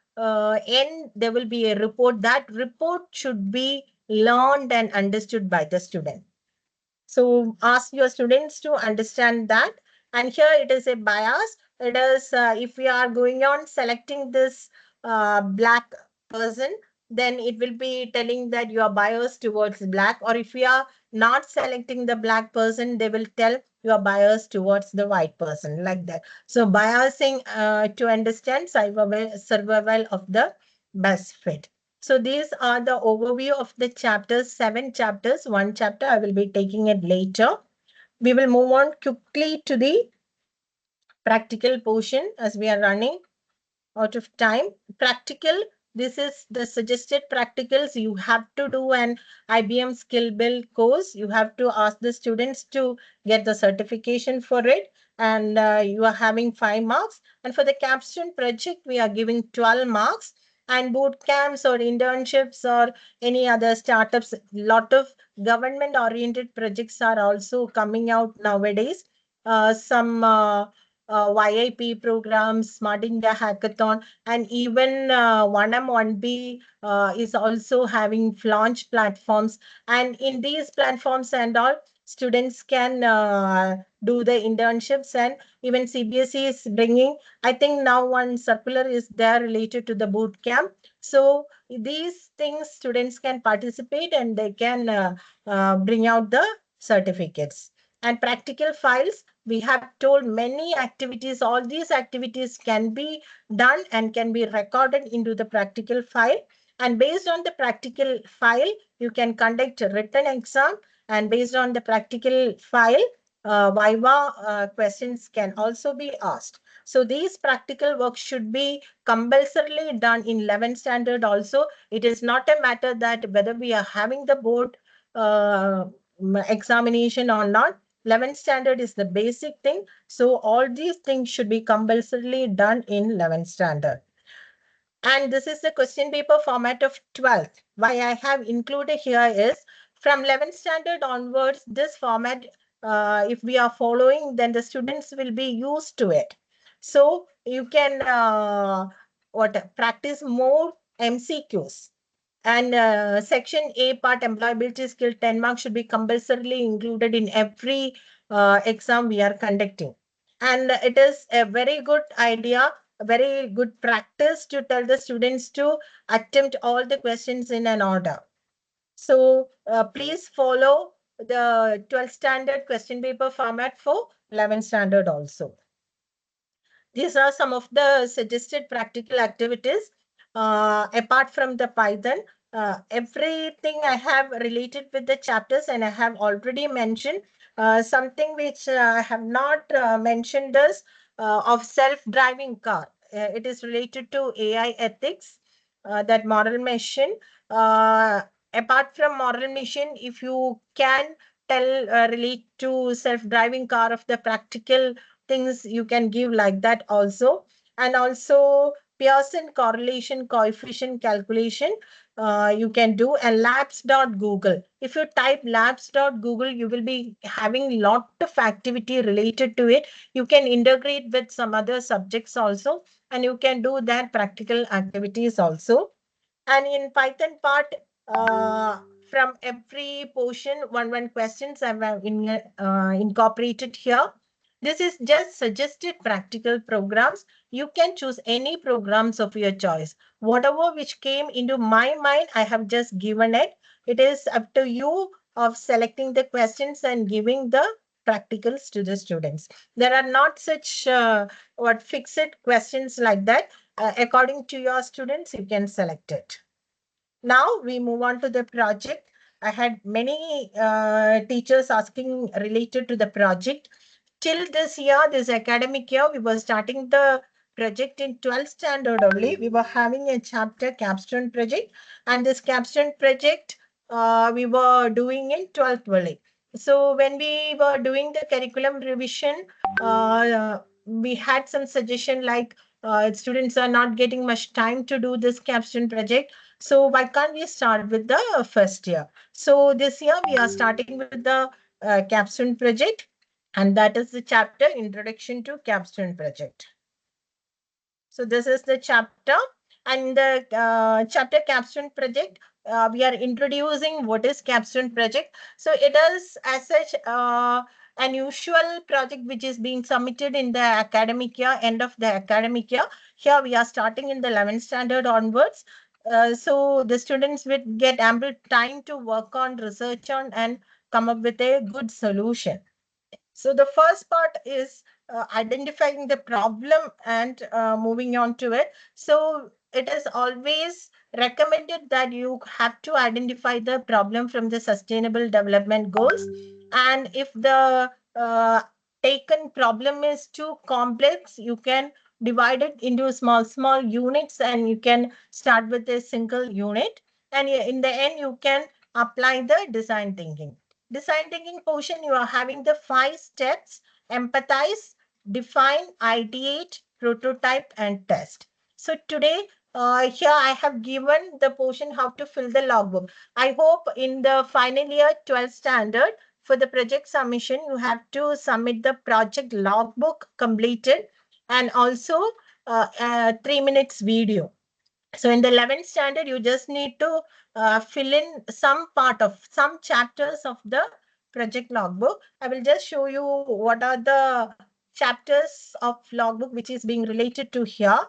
end, there will be a report. That report should be learned and understood by the student. So ask your students to understand that. And here it is a bias. It is if we are going on selecting this black person, then it will be telling that you are biased towards black. Or if we are not selecting the black person, they will tell you are biased towards the white person, like that. So biasing to understand survival of the best fit. So these are the overview of the chapters, 7 chapters. One chapter I will be taking it later. We will move on quickly to the practical portion as we are running out of time. Practical, this is the suggested practicals. You have to do an IBM skill build course. You have to ask the students to get the certification for it. And you are having 5 marks. And for the capstone project, we are giving 12 marks. And boot camps or internships or any other startups, lot of government oriented projects are also coming out nowadays. Some YIP programs, Smart India Hackathon, and even 1M 1B is also having launch platforms. And in these platforms and all, students can do the internships, and even CBSE is bringing, I think now one circular is there related to the boot camp. So these things students can participate and they can bring out the certificates. And practical files, we have told many activities. All these activities can be done and can be recorded into the practical file. And based on the practical file, you can conduct a written exam. And based on the practical file, Viva questions can also be asked. So these practical work should be compulsorily done in 11th standard also. It is not a matter that whether we are having the board uh, examination or not. 11th standard is the basic thing. So all these things should be compulsorily done in 11th standard. And this is the question paper format of 12th. Why I have included here is from 11th standard onwards, this format, if we are following, then the students will be used to it. So you can practice more MCQs. And section A part employability skill 10 marks should be compulsorily included in every exam we are conducting. And it is a very good idea, a very good practice to tell the students to attempt all the questions in an order. So please follow the 12th standard question paper format for 11th standard also. These are some of the suggested practical activities. Apart from the Python, everything I have related with the chapters, and I have already mentioned. Something which I have not mentioned is of self-driving car. It is related to AI ethics, that moral mission. Uh, Apart from moral mission, if you can tell relate to self-driving car of the practical things, you can give like that also. And also Pearson correlation coefficient calculation, you can do. And labs.google, if you type labs.google, you will be having lot of activity related to it. You can integrate with some other subjects also, and you can do that practical activities also. And in Python part, uh, from every portion, one questions I've incorporated here. This is just suggested practical programs. You can choose any programs of your choice. Whatever which came into my mind, I have just given it. It is up to you of selecting the questions and giving the practicals to the students. There are not such fixed questions like that. According to your students, you can select it. Now we move on to the project. I had many teachers asking related to the project. Till this year, this academic year, we were starting the project in 12th standard only. We were having a chapter capstone project, and this capstone project we were doing in 12th only. So when we were doing the curriculum revision, we had some suggestion like students are not getting much time to do this capstone project. So why can't we start with the first year? So this year we are starting with the capstone project, and that is the chapter Introduction to Capstone Project. So this is the chapter, and the chapter Capstone Project, we are introducing what is Capstone Project. So it is as such an usual project which is being submitted in the academic year, end of the academic year. Here we are starting in the 11th standard onwards. So the students will get ample time to work on, research on, and come up with a good solution. So the first part is identifying the problem and moving on to it. So it is always recommended that you have to identify the problem from the sustainable development goals. And if the taken problem is too complex, you can divide it into small units, and you can start with a single unit. And in the end, you can apply the design thinking. Design thinking portion, you are having the 5 steps: empathize, define, ideate, prototype, and test. So today, here I have given the portion how to fill the logbook. I hope in the final year 12th standard, for the project submission, you have to submit the project logbook completed, and also 3 minutes video. So in the 11th standard, you just need to fill in some part of some chapters of the project logbook. I will just show you what are the chapters of logbook which is being related to here.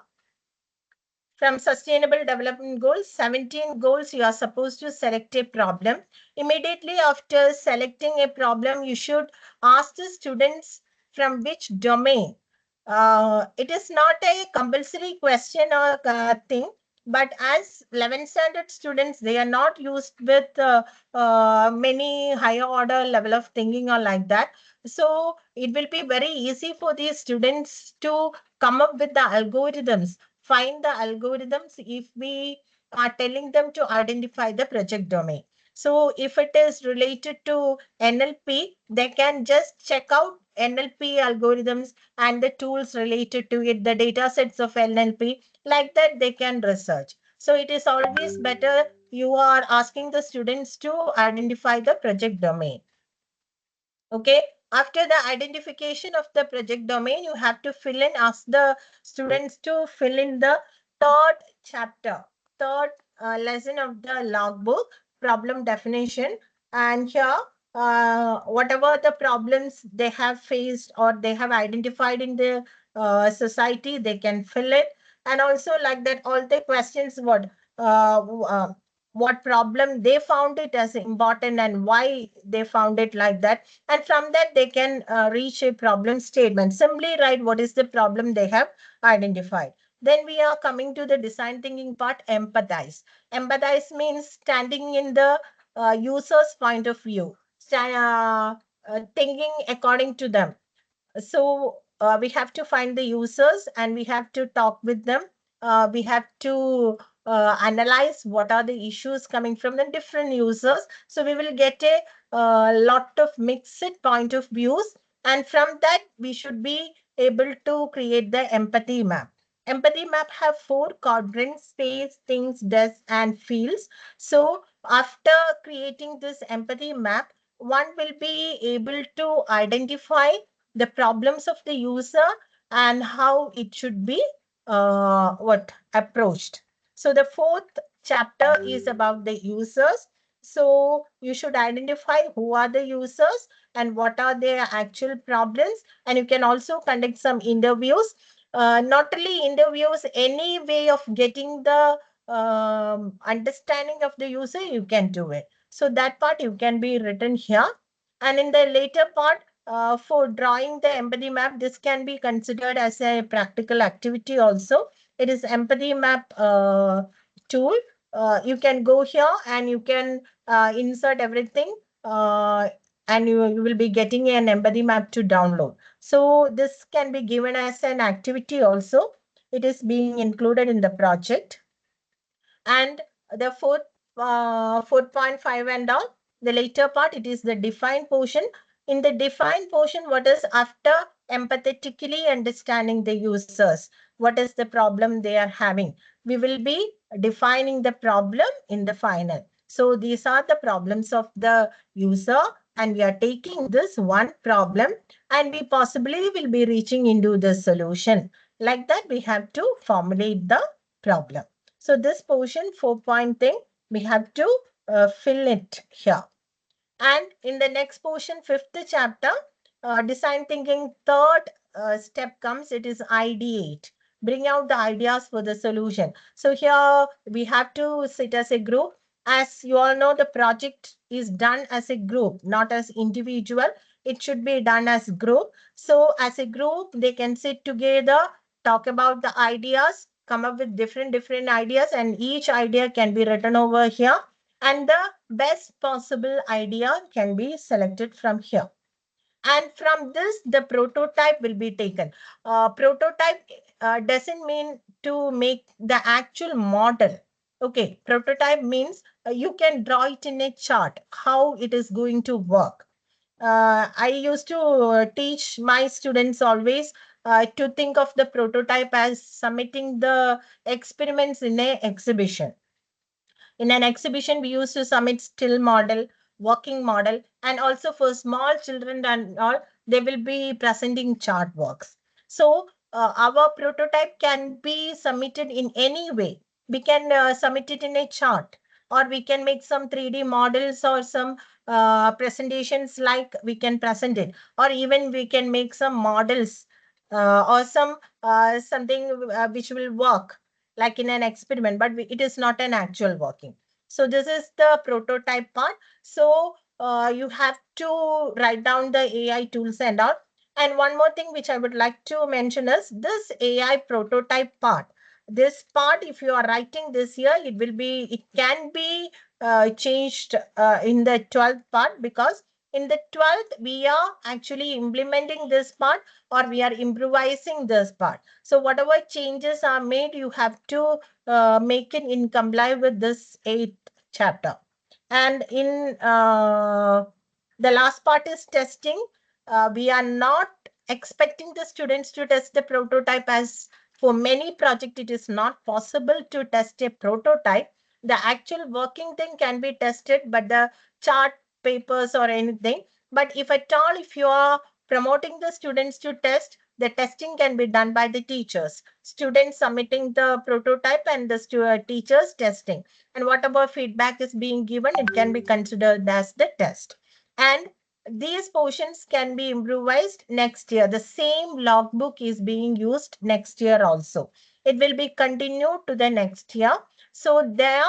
From Sustainable Development Goals, 17 goals, you are supposed to select a problem. Immediately after selecting a problem, you should ask the students from which domain. It is not a compulsory question or thing. But as 11th standard students, they are not used with many higher order level of thinking or like that. So it will be very easy for these students to come up with the algorithms, find the algorithms if we are telling them to identify the project domain. So if it is related to NLP, they can just check out NLP algorithms and the tools related to it, the data sets of NLP, like that they can research. So it is always better you are asking the students to identify the project domain. Okay, after the identification of the project domain, you have to ask the students to fill in the third chapter, third lesson of the logbook, problem definition. And here, whatever the problems they have faced or they have identified in the society, they can fill it. And also like that, all the questions, what problem they found it as important and why they found it like that, and from that they can reach a problem statement, simply write what is the problem they have identified. Then we are coming to the design thinking part, empathize. Empathize means standing in the user's point of view, thinking according to them. So we have to find the users and we have to talk with them. We have to analyze what are the issues coming from the different users. So we will get a lot of mixed point of views. And from that, we should be able to create the empathy map. Empathy map have four quadrants: space, things, does, and feels. So after creating this empathy map, one will be able to identify the problems of the user and how it should be what approached. So the fourth chapter is about the users. So you should identify who are the users and what are their actual problems, and you can also conduct some interviews. Not only interviews, any way of getting the understanding of the user, you can do it. So that part you can be written here. And in the later part, for drawing the empathy map, this can be considered as a practical activity also. It is empathy map tool. You can go here and you can insert everything, uh, and you will be getting an empathy map to download. So this can be given as an activity also. It is being included in the project. And the 4.5 and all, the later part, it is the define portion. In the define portion, what is after empathetically understanding the users, what is the problem they are having, we will be defining the problem in the final. So these are the problems of the user, and we are taking this one problem and we possibly will be reaching into the solution. Like that, we have to formulate the problem. So this portion, 4-point thing, we have to fill it here. And in the next portion, fifth chapter, design thinking, third step comes, it is ideate. Bring out the ideas for the solution. So here we have to sit as a group. As you all know, the project is done as a group, not as individual. It should be done as group. So as a group, they can sit together, talk about the ideas, come up with different ideas, and each idea can be written over here, and the best possible idea can be selected from here. And from this, the prototype will be taken. Prototype doesn't mean to make the actual model. Okay, prototype means you can draw it in a chart, how it is going to work. I used to teach my students always to think of the prototype as submitting the experiments in a exhibition. In an exhibition, we used to submit still model, working model, and also for small children and all, they will be presenting chart works. So our prototype can be submitted in any way. We can submit it in a chart, or we can make some 3D models or some presentations like we can present it, or even we can make some models or some something which will work like in an experiment, but it is not an actual working. So this is the prototype part. So you have to write down the AI tools and all. And one more thing which I would like to mention is this AI prototype part. this part, if you are writing this year, it can be changed in the 12th part, because in the 12th we are actually implementing this part, or we are improvising this part. So whatever changes are made, you have to make it in comply with this 8th chapter. And in the last part is testing. We are not expecting the students to test the prototype, as for many projects it is not possible to test a prototype. The actual working thing can be tested, but the chart papers or anything. But if at all, if you are promoting the students to test, the testing can be done by the teachers. Students submitting the prototype and the teachers testing. And whatever feedback is being given, it can be considered as the test. And these portions can be improvised next year. The same logbook is being used next year also. It will be continued to the next year. So there,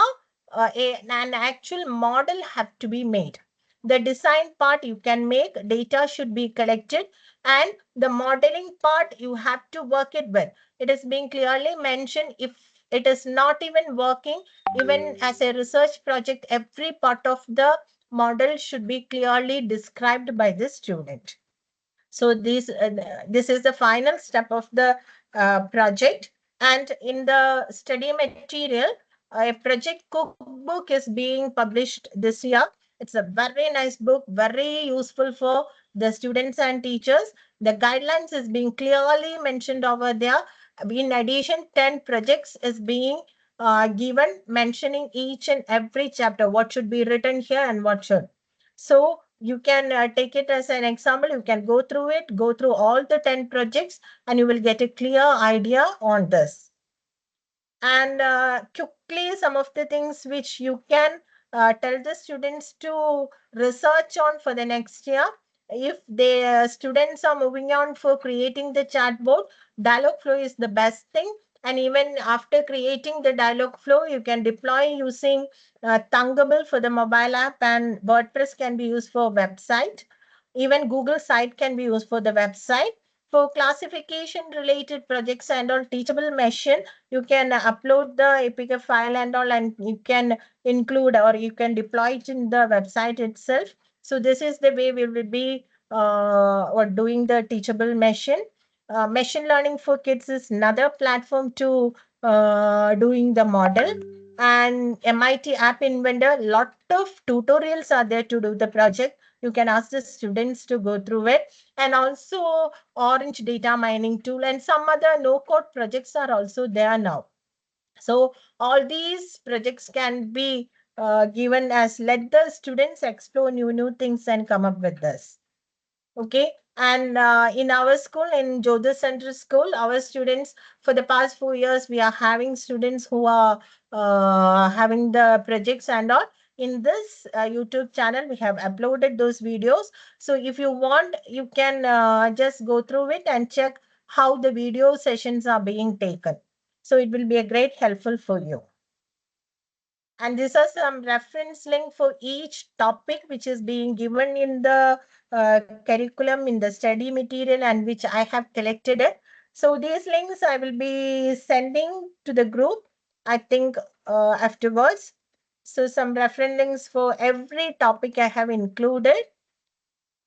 an actual model have to be made. The design part you can make, data should be collected, and the modeling part you have to work it with. It is being clearly mentioned, if it is not even working, even as a research project, every part of the model should be clearly described by the student. So this is the final step of the project. And in the study material, a project cookbook is being published this year. It's a very nice book, very useful for the students and teachers. The guidelines is being clearly mentioned over there. In addition, 10 projects is being given, mentioning each and every chapter, what should be written here and what should. So you can take it as an example. You can go through it, go through all the 10 projects, and you will get a clear idea on this. And quickly, some of the things which you can tell the students to research on for the next year. If the students are moving on for creating the chatbot, dialog flow is the best thing. And even after creating the dialog flow, you can deploy using Thunkable for the mobile app, and WordPress can be used for website. Even Google site can be used for the website. For classification related projects and all, teachable machine, you can upload the APK file and all, and you can include, or you can deploy it in the website itself. So this is the way we will be or doing the teachable machine. Machine learning for kids is another platform to doing the model. And MIT App Inventor, lot of tutorials are there to do the project. You can ask the students to go through it. And also Orange data mining tool, and some other no code projects are also there now. So all these projects can be given as, let the students explore new things and come up with this. Okay. And in our school, in Jodha Central School, our students, for the past 4 years, we are having students who are having the projects and all. In this YouTube channel, we have uploaded those videos. So if you want, you can just go through it and check how the video sessions are being taken. So it will be a great helpful for you. And these are some reference link for each topic which is being given in the curriculum, in the study material, and which I have collected it. So these links I will be sending to the group, I think, afterwards. So some reference links for every topic I have included.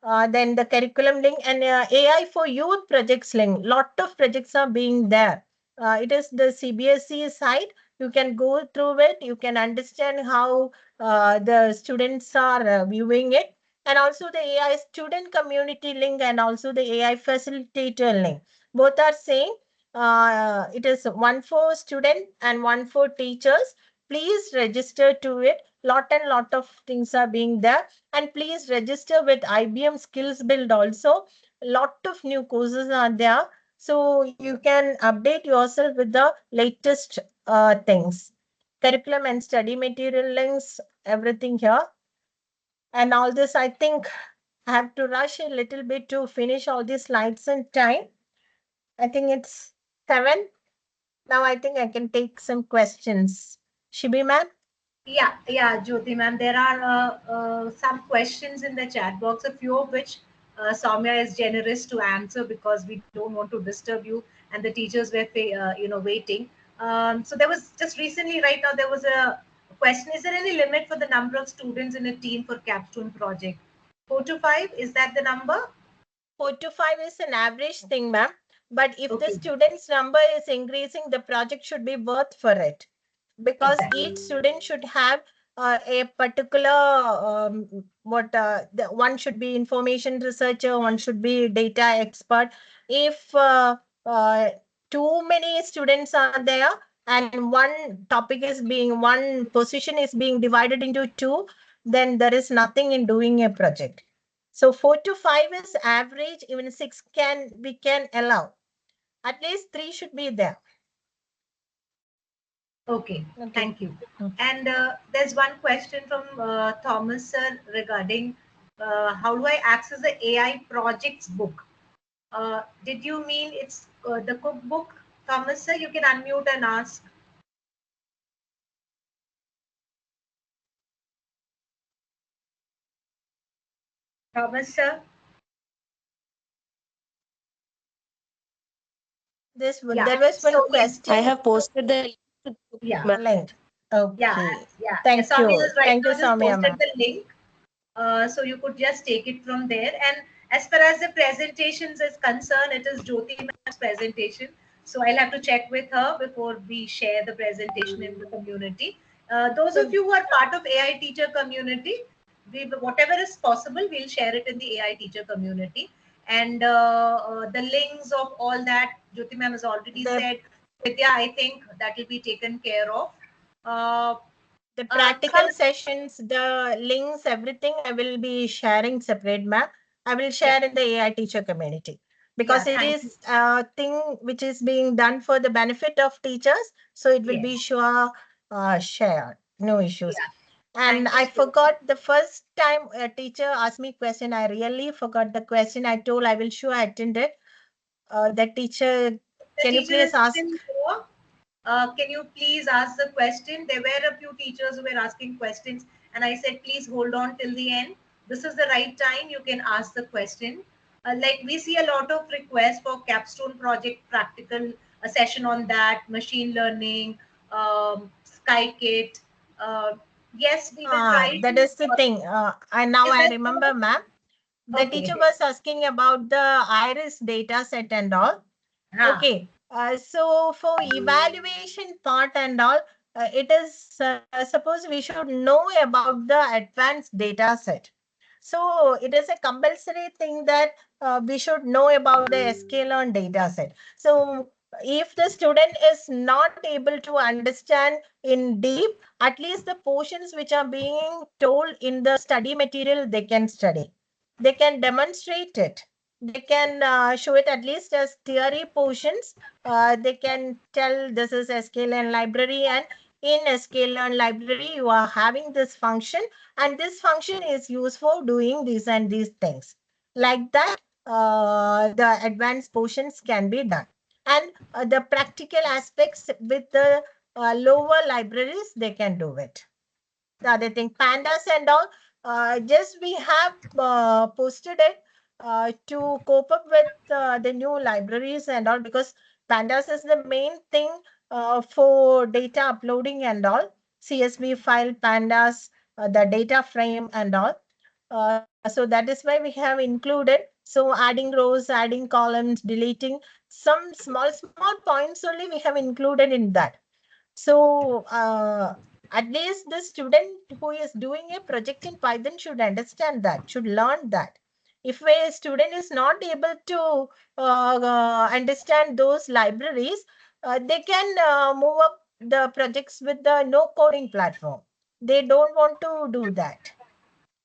Then the curriculum link and AI for youth projects link. Lot of projects are being there. It is the CBSE site. You can go through it. You can understand how the students are viewing it. And also the AI student community link, and also the AI facilitator link. Both are same. It is one for student and one for teachers. Please register to it. Lot and lot of things are being there. And please register with IBM Skills Build also. Lot of new courses are there. So you can update yourself with the latest things. Curriculum and study material links, everything here. And all this, I think I have to rush a little bit to finish all these slides in time. I think it's 7. Now I think I can take some questions. Shibi ma'am? Yeah, Jyoti ma'am. There are some questions in the chat box, a few of which Soumya is generous to answer because we don't want to disturb you, and the teachers were, waiting. So there was just recently, right now, there was a question: is there any limit for the number of students in a team for capstone project? 4 to 5, is that the number? 4 to 5 is an average thing, ma'am. But if the Okay, students' number is increasing, the project should be worth for it, because exactly. each student should have a particular what the one should be information researcher, one should be data expert. If too many students are there and one position is being divided into two, then there is nothing in doing a project. So 4 to 5 is average. Even six can we can allow. At least three should be there. Okay, Okay. thank you. Mm. And there's one question from Thomas sir regarding how do I access the AI projects book? Did you mean it's the cookbook, Thomas sir? You can unmute and ask. Thomas sir? Yeah. There was one So yes, I question have posted the yeah, link. yeah, Okay. yeah. Thank Soumya you. is right Thank you, now just Soumya posted ma'am. the link. So you could just take it from there. And as far as the presentations is concerned, it is Jyoti ma'am's presentation. So I'll have to check with her before we share the presentation in the community. Those of So you who are part of AI teacher community, whatever is possible, we'll share it in the AI teacher community. And the links of all that, Jyoti ma'am has already the said. Vidya, I think that will be taken care of. Uh, the practical sessions, the links, everything I will be sharing separate, ma'am. I will yeah, share in the AI teacher community, yeah, because it thank you. is a thing which is being done for the benefit of teachers. So it will Yes, be sure shared. No issues. yeah. And Thank you I so forgot the first time a teacher asked me question. I really forgot the question. I told I will sure attend it. The teacher, The can you teacher please is ask? still here. Can you please ask the question? There were a few teachers who were asking questions, and I said, please hold on till the end. This is the right time. You can ask the question. Like we see a lot of requests for capstone project practical, a session on that, machine learning, SkyKit. Uh, yes, we will try That to. is the thing. And now Is I that remember, ma'am. The teacher okay? was asking about the iris data set and all. Huh. Okay. So for evaluation part and all, it is suppose we should know about the advanced data set. So it is a compulsory thing that we should know about the sklearn data set. So if the student is not able to understand in deep, at least the portions which are being told in the study material, they can study. They can demonstrate it. They can show it at least as theory portions. They can tell this is a sklearn library, and in a sklearn library you are having this function, and this function is used for doing these and these things. Like that, the advanced portions can be done. And the practical aspects with the lower libraries, they can do it. The other thing, pandas and all, just we have posted it to cope up with the new libraries and all, because pandas is the main thing for data uploading and all. CSV file, pandas, the data frame and all. So that is why we have included. So adding rows, adding columns, deleting some small points only we have included in that. So at least the student who is doing a project in Python should understand that, should learn that. If a student is not able to understand those libraries, they can move up the projects with the no coding platform. They don't want to do that.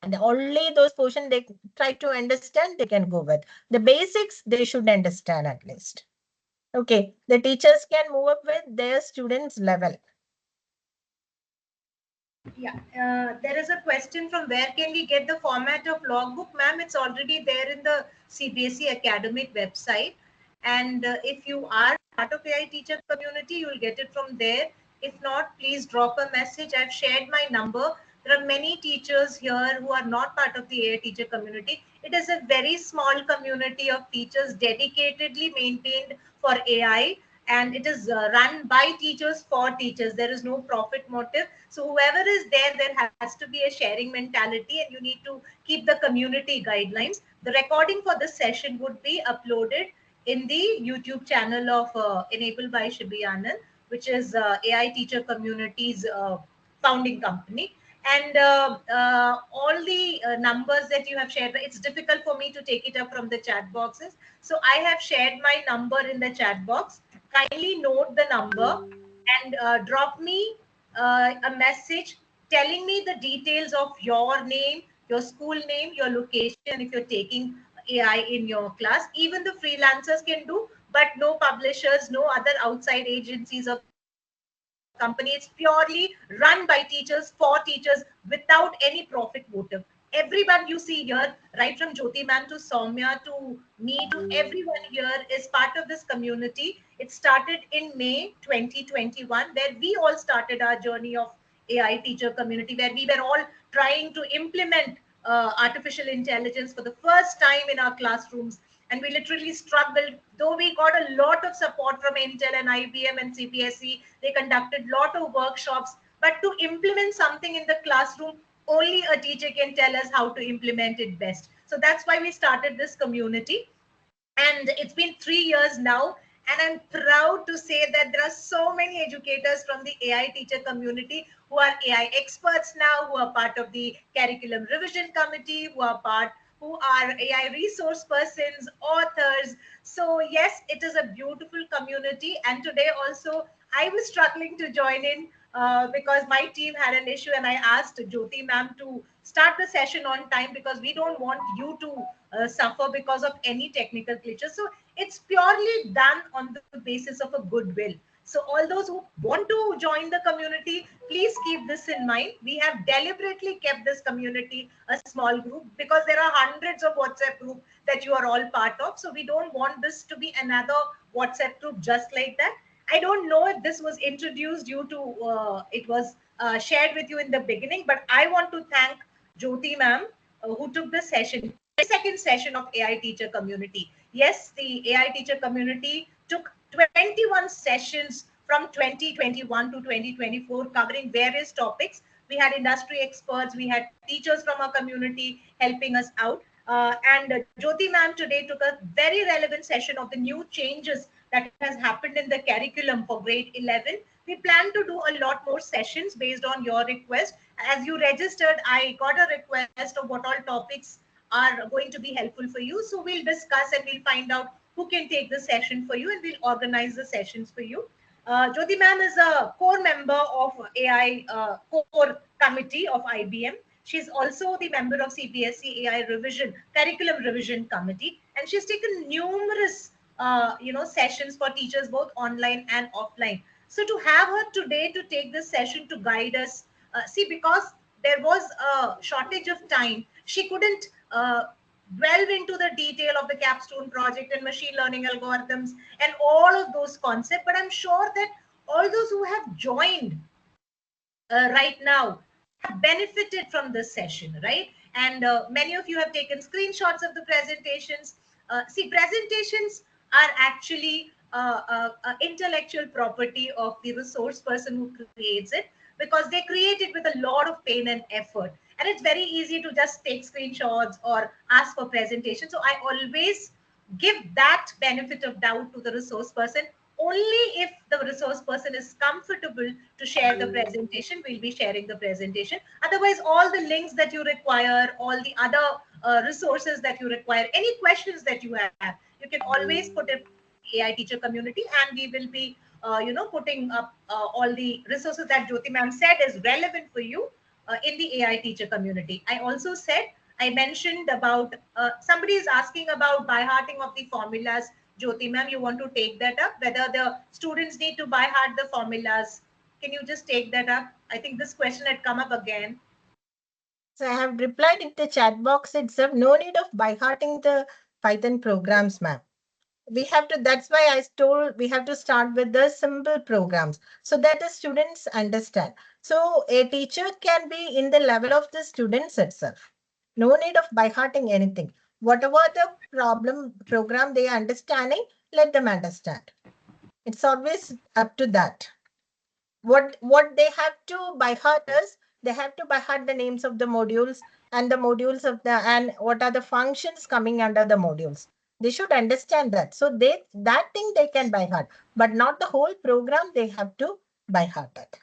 And only those portions they try to understand, they can go with. The basics, they should understand at least. Okay, the teachers can move up with their students' level. Yeah, there is a question from where can we get the format of logbook, ma'am? It's already there in the CBSE academic website. And if you are part of AI teacher community, you will get it from there. If not, please drop a message. I've shared my number. There are many teachers here who are not part of the AI teacher community. It is a very small community of teachers dedicatedly maintained for AI. and it is run by teachers for teachers. There is no profit motive. So whoever is there, there has to be a sharing mentality, and you need to keep the community guidelines. The recording for this session would be uploaded in the YouTube channel of Enabled by Shibi Anand, which is AI Teacher Community's founding company. And all the numbers that you have shared, it's difficult for me to take it up from the chat boxes. So I have shared my number in the chat box. Kindly note the number and drop me a message telling me the details of your name, your school name, your location, if you're taking AI in your class. Even the freelancers can do, but no publishers, no other outside agencies or company. It's purely run by teachers for teachers without any profit motive. Everyone you see here, right from Jyoti ma'am to Soumya to me to everyone here, is part of this community. It started in May 2021, where we all started our journey of AI teacher community, where we were all trying to implement artificial intelligence for the first time in our classrooms. And we literally struggled, though we got a lot of support from Intel and IBM and CBSE. They conducted a lot of workshops, but to implement something in the classroom, only a teacher can tell us how to implement it best. So that's why we started this community, and it's been 3 years now. And I'm proud to say that there are so many educators from the AI teacher community who are AI experts now, who are part of the curriculum revision committee, who are AI resource persons, authors. So yes, it is a beautiful community. And today also, I was struggling to join in because my team had an issue, and I asked Jyoti ma'am to start the session on time, because we don't want you to suffer because of any technical glitches. So it's purely done on the basis of a goodwill. So all those who want to join the community, please keep this in mind. We have deliberately kept this community a small group, because there are hundreds of WhatsApp groups that you are all part of. So we don't want this to be another WhatsApp group just like that. I don't know if this was introduced due to it was shared with you in the beginning, but I want to thank Jyoti ma'am, who took the session, 22nd session of AI teacher community. Yes, the AI teacher community took 21 sessions from 2021 to 2024, covering various topics. We had industry experts, we had teachers from our community helping us out. And Jyoti ma'am today took a very relevant session of the new changes that has happened in the curriculum for grade 11. We plan to do a lot more sessions based on your request. As you registered, I got a request of what all topics are going to be helpful for you. So we'll discuss and we'll find out who can take the session for you, and we'll organize the sessions for you. Jyoti ma'am is a core member of AI core committee of IBM. She's also the member of CBSE AI revision curriculum revision committee, and she's taken numerous sessions for teachers both online and offline. So to have her today to take this session to guide us, see, because there was a shortage of time, she couldn't delve into the detail of the capstone project and machine learning algorithms and all of those concepts. But I'm sure that all those who have joined right now have benefited from this session, right? And many of you have taken screenshots of the presentations. See, presentations are actually intellectual property of the resource person who creates it, because they create it with a lot of pain and effort. And it's very easy to just take screenshots or ask for presentation. So I always give that benefit of doubt to the resource person. Only if the resource person is comfortable to share the presentation, we'll be sharing the presentation. Otherwise, all the links that you require, all the other resources that you require, any questions that you have, you can always put it in the AI teacher community, and we will be putting up all the resources that Jyoti ma'am said is relevant for you in the AI teacher community. I also said, I mentioned about somebody is asking about by hearting of the formulas. Jyoti ma'am, you want to take that up? Whether the students need to by heart the formulas? Can you just take that up? I think this question had come up again. So I have replied in the chat box itself. No need of by hearting the Python programs, ma'am. We have to, that's why I told we have to start with the simple programs so that the students understand. So a teacher can be in the level of the students itself. No need of by hearting anything. Whatever the problem program they are understanding, let them understand. It's always up to that. What they have to by heart is they have to by heart the names of the modules and the modules of the and what are the functions coming under the modules. They should understand that. So they that thing they can by heart, but not the whole program. They have to by heart it.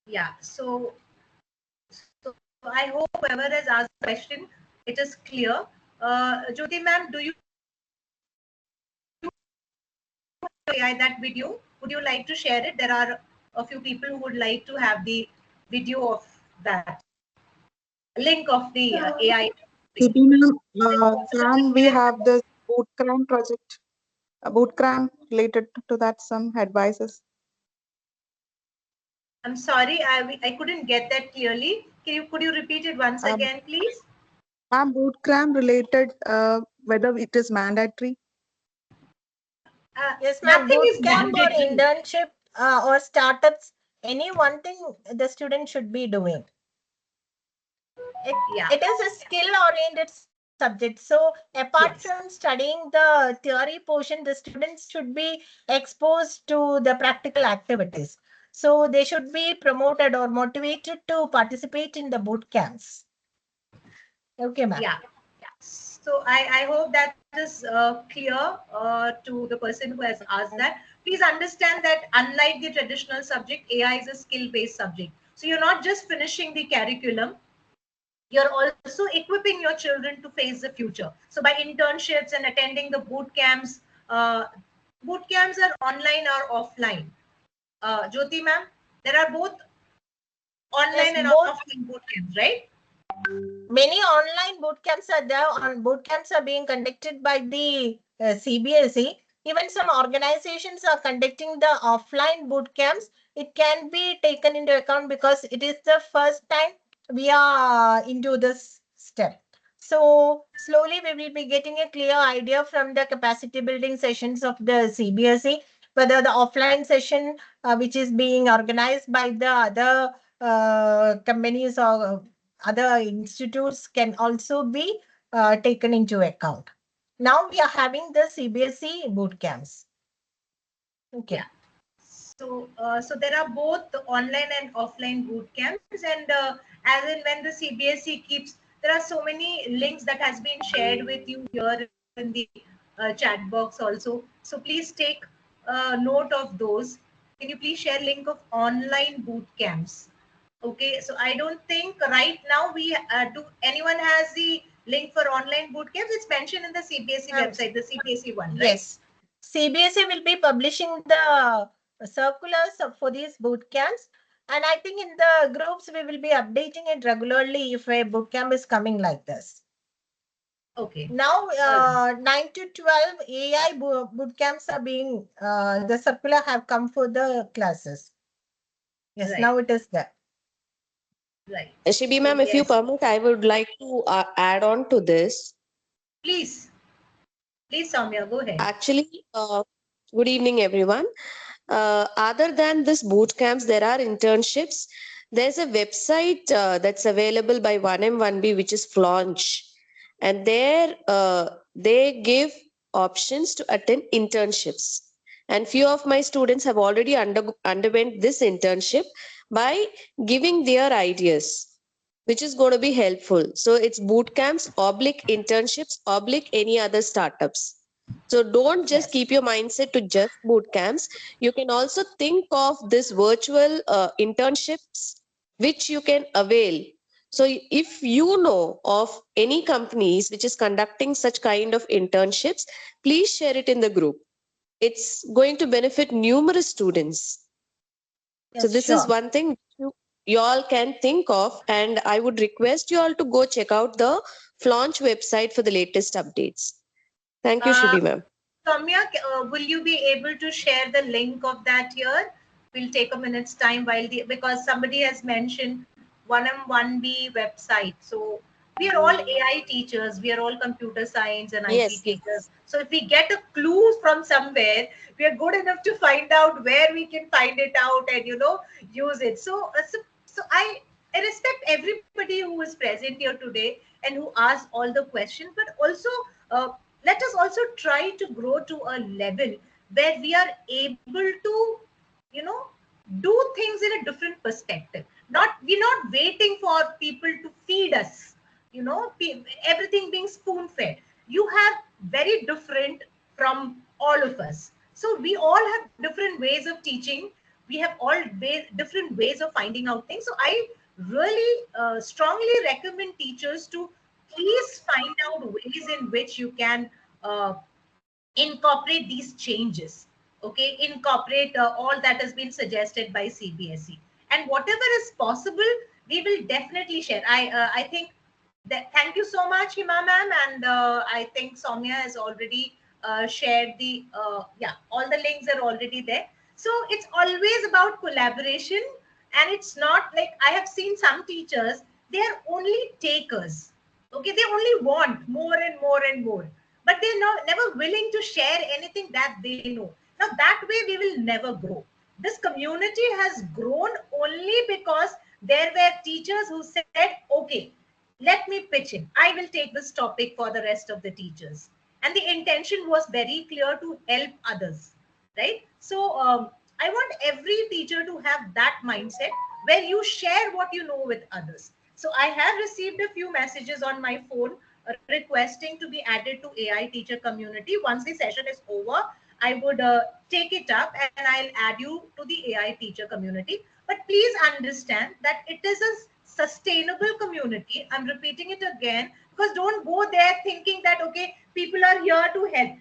Yeah. So I hope whoever has asked the question, it is clear. Jyoti ma'am, do you AI that video? Would you like to share it? There are a few people who would like to have the video of that link of the AI. Shibi ma'am, can we have this bootcamp project, a bootcamp related to that, some advices? I'm sorry, I couldn't get that clearly. Could you repeat it once Um, again, please? ma'am, bootcamp related, whether it is mandatory? Yes, ma'am. Nothing Boot is camp or mandatory. internship or startups, any one thing the student should be doing. Yeah. It is a skill oriented subject. So apart from Yes. studying the theory portion, the students should be exposed to the practical activities. So they should be promoted or motivated to participate in the boot camps. Okay, ma'am. Yeah. So I hope that is clear to the person who has asked that. Please understand that unlike the traditional subject, AI is a skill-based subject. So you're not just finishing the curriculum, you're also equipping your children to face the future. So by internships and attending the boot camps are online or offline. Jyoti ma'am, there are both Yes, online and both. offline boot camps, right? Many online boot camps are there. On boot camps are being conducted by the CBSE. Even some organizations are conducting the offline boot camps. It can be taken into account because it is the first time we are into this step. So slowly we will be getting a clear idea from the capacity building sessions of the CBSE whether the offline session which is being organized by the other companies or other institutes can also be taken into account. Now we are having the CBSE boot camps. Okay. Yeah. So there are both online and offline boot camps, and as in when the CBSE keeps, there are so many links that has been shared with you here in the chat box also. So please take note of those. Can you please share link of online boot camps? Okay, so I don't think right now we do anyone has the link for online boot camps. It's mentioned in the CBSE website, the CBSE one, right? Yes. CBSE will be publishing the circulars for these boot camps. And I think in the groups, we will be updating it regularly if a boot camp is coming like this. Okay. Now, 9 to 12 AI boot camps are being, the circular have come for the classes. Yes, Right. now it is there. Right. Shibi So ma'am, if you yes, permit, I would like to add on to this. please, please, Soumya, go ahead. Actually, good evening, everyone. Other than this boot camps, there are internships. There's a website that's available by 1M1B, which is Flaunch, and there they give options to attend internships. And few of my students have already underwent this internship by giving their ideas, which is going to be helpful. So it's boot camps, oblique internships, oblique any other startups. So don't just Yes. keep your mindset to just boot camps. You can also think of this virtual internships which you can avail. So if you know of any companies which is conducting such kind of internships, please share it in the group. It's going to benefit numerous students. So Yes, this is sure. one thing you all can think of, and I would request you all to go check out the Flaunch website for the latest updates. Thank you, Uh, Shibi ma'am. Soumya, will you be able to share the link of that here? We'll take a minute's time because somebody has mentioned 1M1B website. So we are all AI teachers, we are all computer science and IT Yes, teachers. yes. So if we get a clue from somewhere, we are good enough to find out where we can find it out and use it. So I respect everybody who is present here today and who asked all the questions, but also uh, let us also try to grow to a level where we are able to, you know, do things in a different perspective. Not, we're not waiting for people to feed us, you know, everything being spoon fed. You have very different from all of us. So we all have different ways of teaching. We have all different ways of finding out things. So I really strongly recommend teachers to please find out ways in which you can uh, incorporate these changes. Okay, incorporate all that has been suggested by CBSE, and whatever is possible, we will definitely share. I think that, thank you so much, Hima ma'am, and I think Soumya has already shared the yeah, all the links are already there. So it's always about collaboration, and it's not like, I have seen some teachers, they are only takers. Okay, they only want more and more and more, but they're not never willing to share anything that they know. Now that way we will never grow. This community has grown only because there were teachers who said, okay, let me pitch in, I will take this topic for the rest of the teachers, and the intention was very clear to help others, right? So I want every teacher to have that mindset where you share what you know with others. So I have received a few messages on my phone requesting to be added to AI teacher community. Once the session is over, I would take it up and I'll add you to the AI teacher community. But please understand that it is a sustainable community. I'm repeating it again, because don't go there thinking that, okay, people are here to help.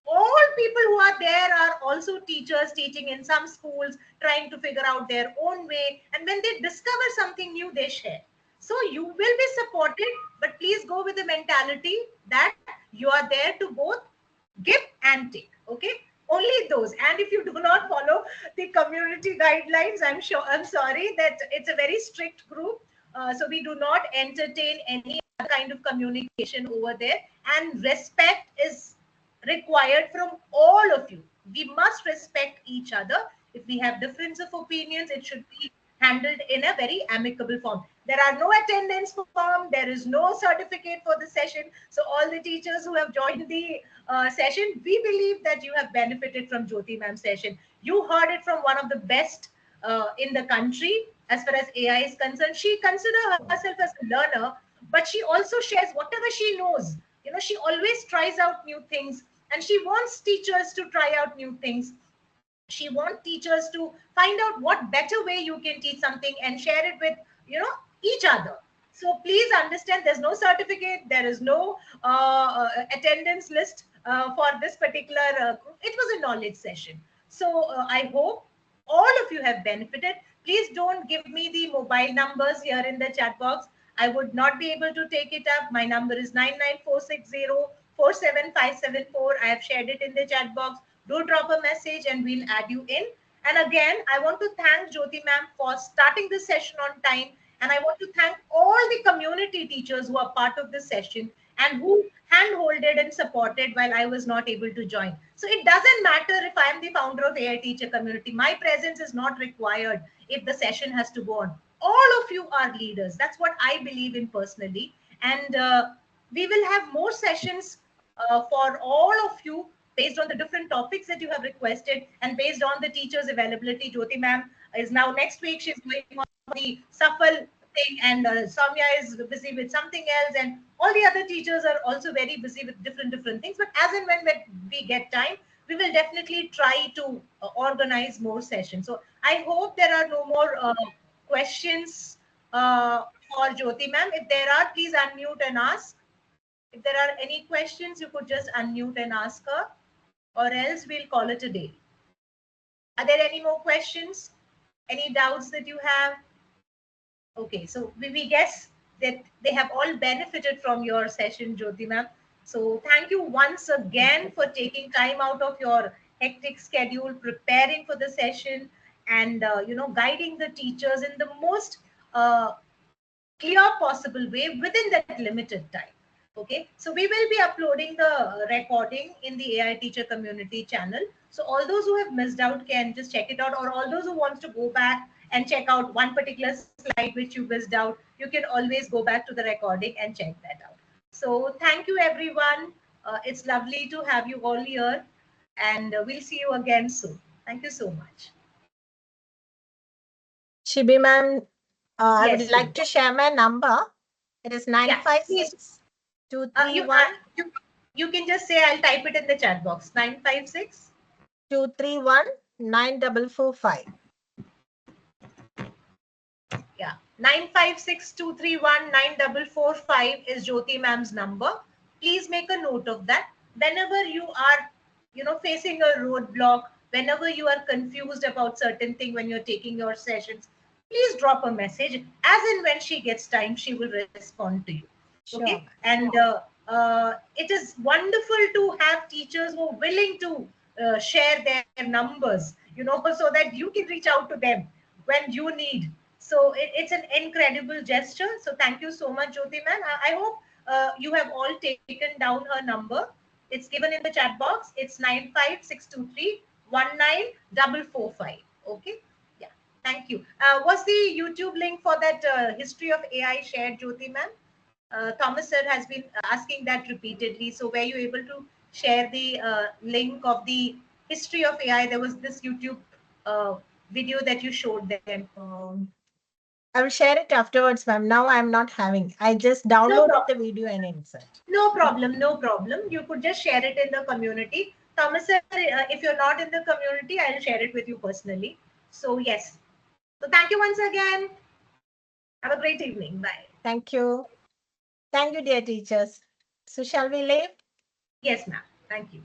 All people who are there are also teachers teaching in some schools, trying to figure out their own way. And when they discover something new, they share. So you will be supported, but please go with the mentality that you are there to both give and take. Okay, only those. And if you do not follow the community guidelines, I'm sorry that it's a very strict group. So we do not entertain any other kind of communication over there, and respect is required from all of you. We must respect each other. If we have difference of opinions, it should be handled in a very amicable form. There are no attendance form, there is no certificate for the session. So all the teachers who have joined the session, we believe that you have benefited from Jyoti ma'am's session. You heard it from one of the best in the country as far as AI is concerned. She considers herself as a learner, but she also shares whatever she knows. You know, she always tries out new things, and she wants teachers to try out new things. She wants teachers to find out what better way you can teach something and share it with, you know, each other. So please understand, there's no certificate, there is no attendance list for this particular group. It was a knowledge session. So I hope all of you have benefited. Please don't give me the mobile numbers here in the chat box. I would not be able to take it up. My number is 99460 47574. I have shared it in the chat box. Do drop a message and we'll add you in. And again, I want to thank Jyoti ma'am for starting this session on time. And I want to thank all the community teachers who are part of this session and who hand-holded and supported while I was not able to join. So it doesn't matter if I am the founder of AI teacher community. My presence is not required if the session has to go on. All of you are leaders. That's what I believe in personally. And we will have more sessions for all of you based on the different topics that you have requested and based on the teachers' availability. Jyoti ma'am is now next week. She's going on the Safal thing, and Soumya is busy with something else, and all the other teachers are also very busy with different things. But as and when we get time, we will definitely try to organize more sessions. So I hope there are no more questions for Jyoti ma'am. If there are, please unmute and ask. If there are any questions, you could just unmute and ask her, or else we'll call it a day. Are there any more questions? Any doubts that you have? Okay, so we guess that they have all benefited from your session, Jyoti ma'am. So thank you once again for taking time out of your hectic schedule, preparing for the session, and guiding the teachers in the most clear possible way within that limited time. Okay, so we will be uploading the recording in the AI teacher community channel. So all those who have missed out can just check it out, or all those who wants to go back and check out one particular slide which you missed out, you can always go back to the recording and check that out. So thank you everyone. It's lovely to have you all here. and we'll see you again soon. Thank you so much. Shibi ma'am, I would Yes, like Shibi. to share my number. It is Yeah, please. 956 You you can just say, I'll type it in the chat box. 956. 231 9445. Yeah, 95623194445 is Jyoti ma'am's number. Please make a note of that. Whenever you are, facing a roadblock, whenever you are confused about certain thing when you're taking your sessions, please drop a message. As and when she gets time, she will respond to you. Okay, Sure. and it is wonderful to have teachers who are willing to share their numbers, so that you can reach out to them when you need. So it's an incredible gesture. So thank you so much, Jyoti man. I hope you have all taken down her number. It's given in the chat box. It's 95623194445. Okay. Yeah. Thank you. Was the YouTube link for that history of AI shared, Jyoti ma'am? Thomas sir has been asking that repeatedly. So were you able to share the link of the history of AI? There was this YouTube uh, video that you showed them. I will share it afterwards, ma'am. Now I'm not having. I just No downloaded problem. the video and insert. No problem. No problem. You could just share it in the community. Thomas sir, if you're not in the community, I'll share it with you personally. So yes. So thank you once again. Have a great evening. Bye. Thank you. Thank you, dear teachers. So shall we leave? Yes, ma'am. Thank you.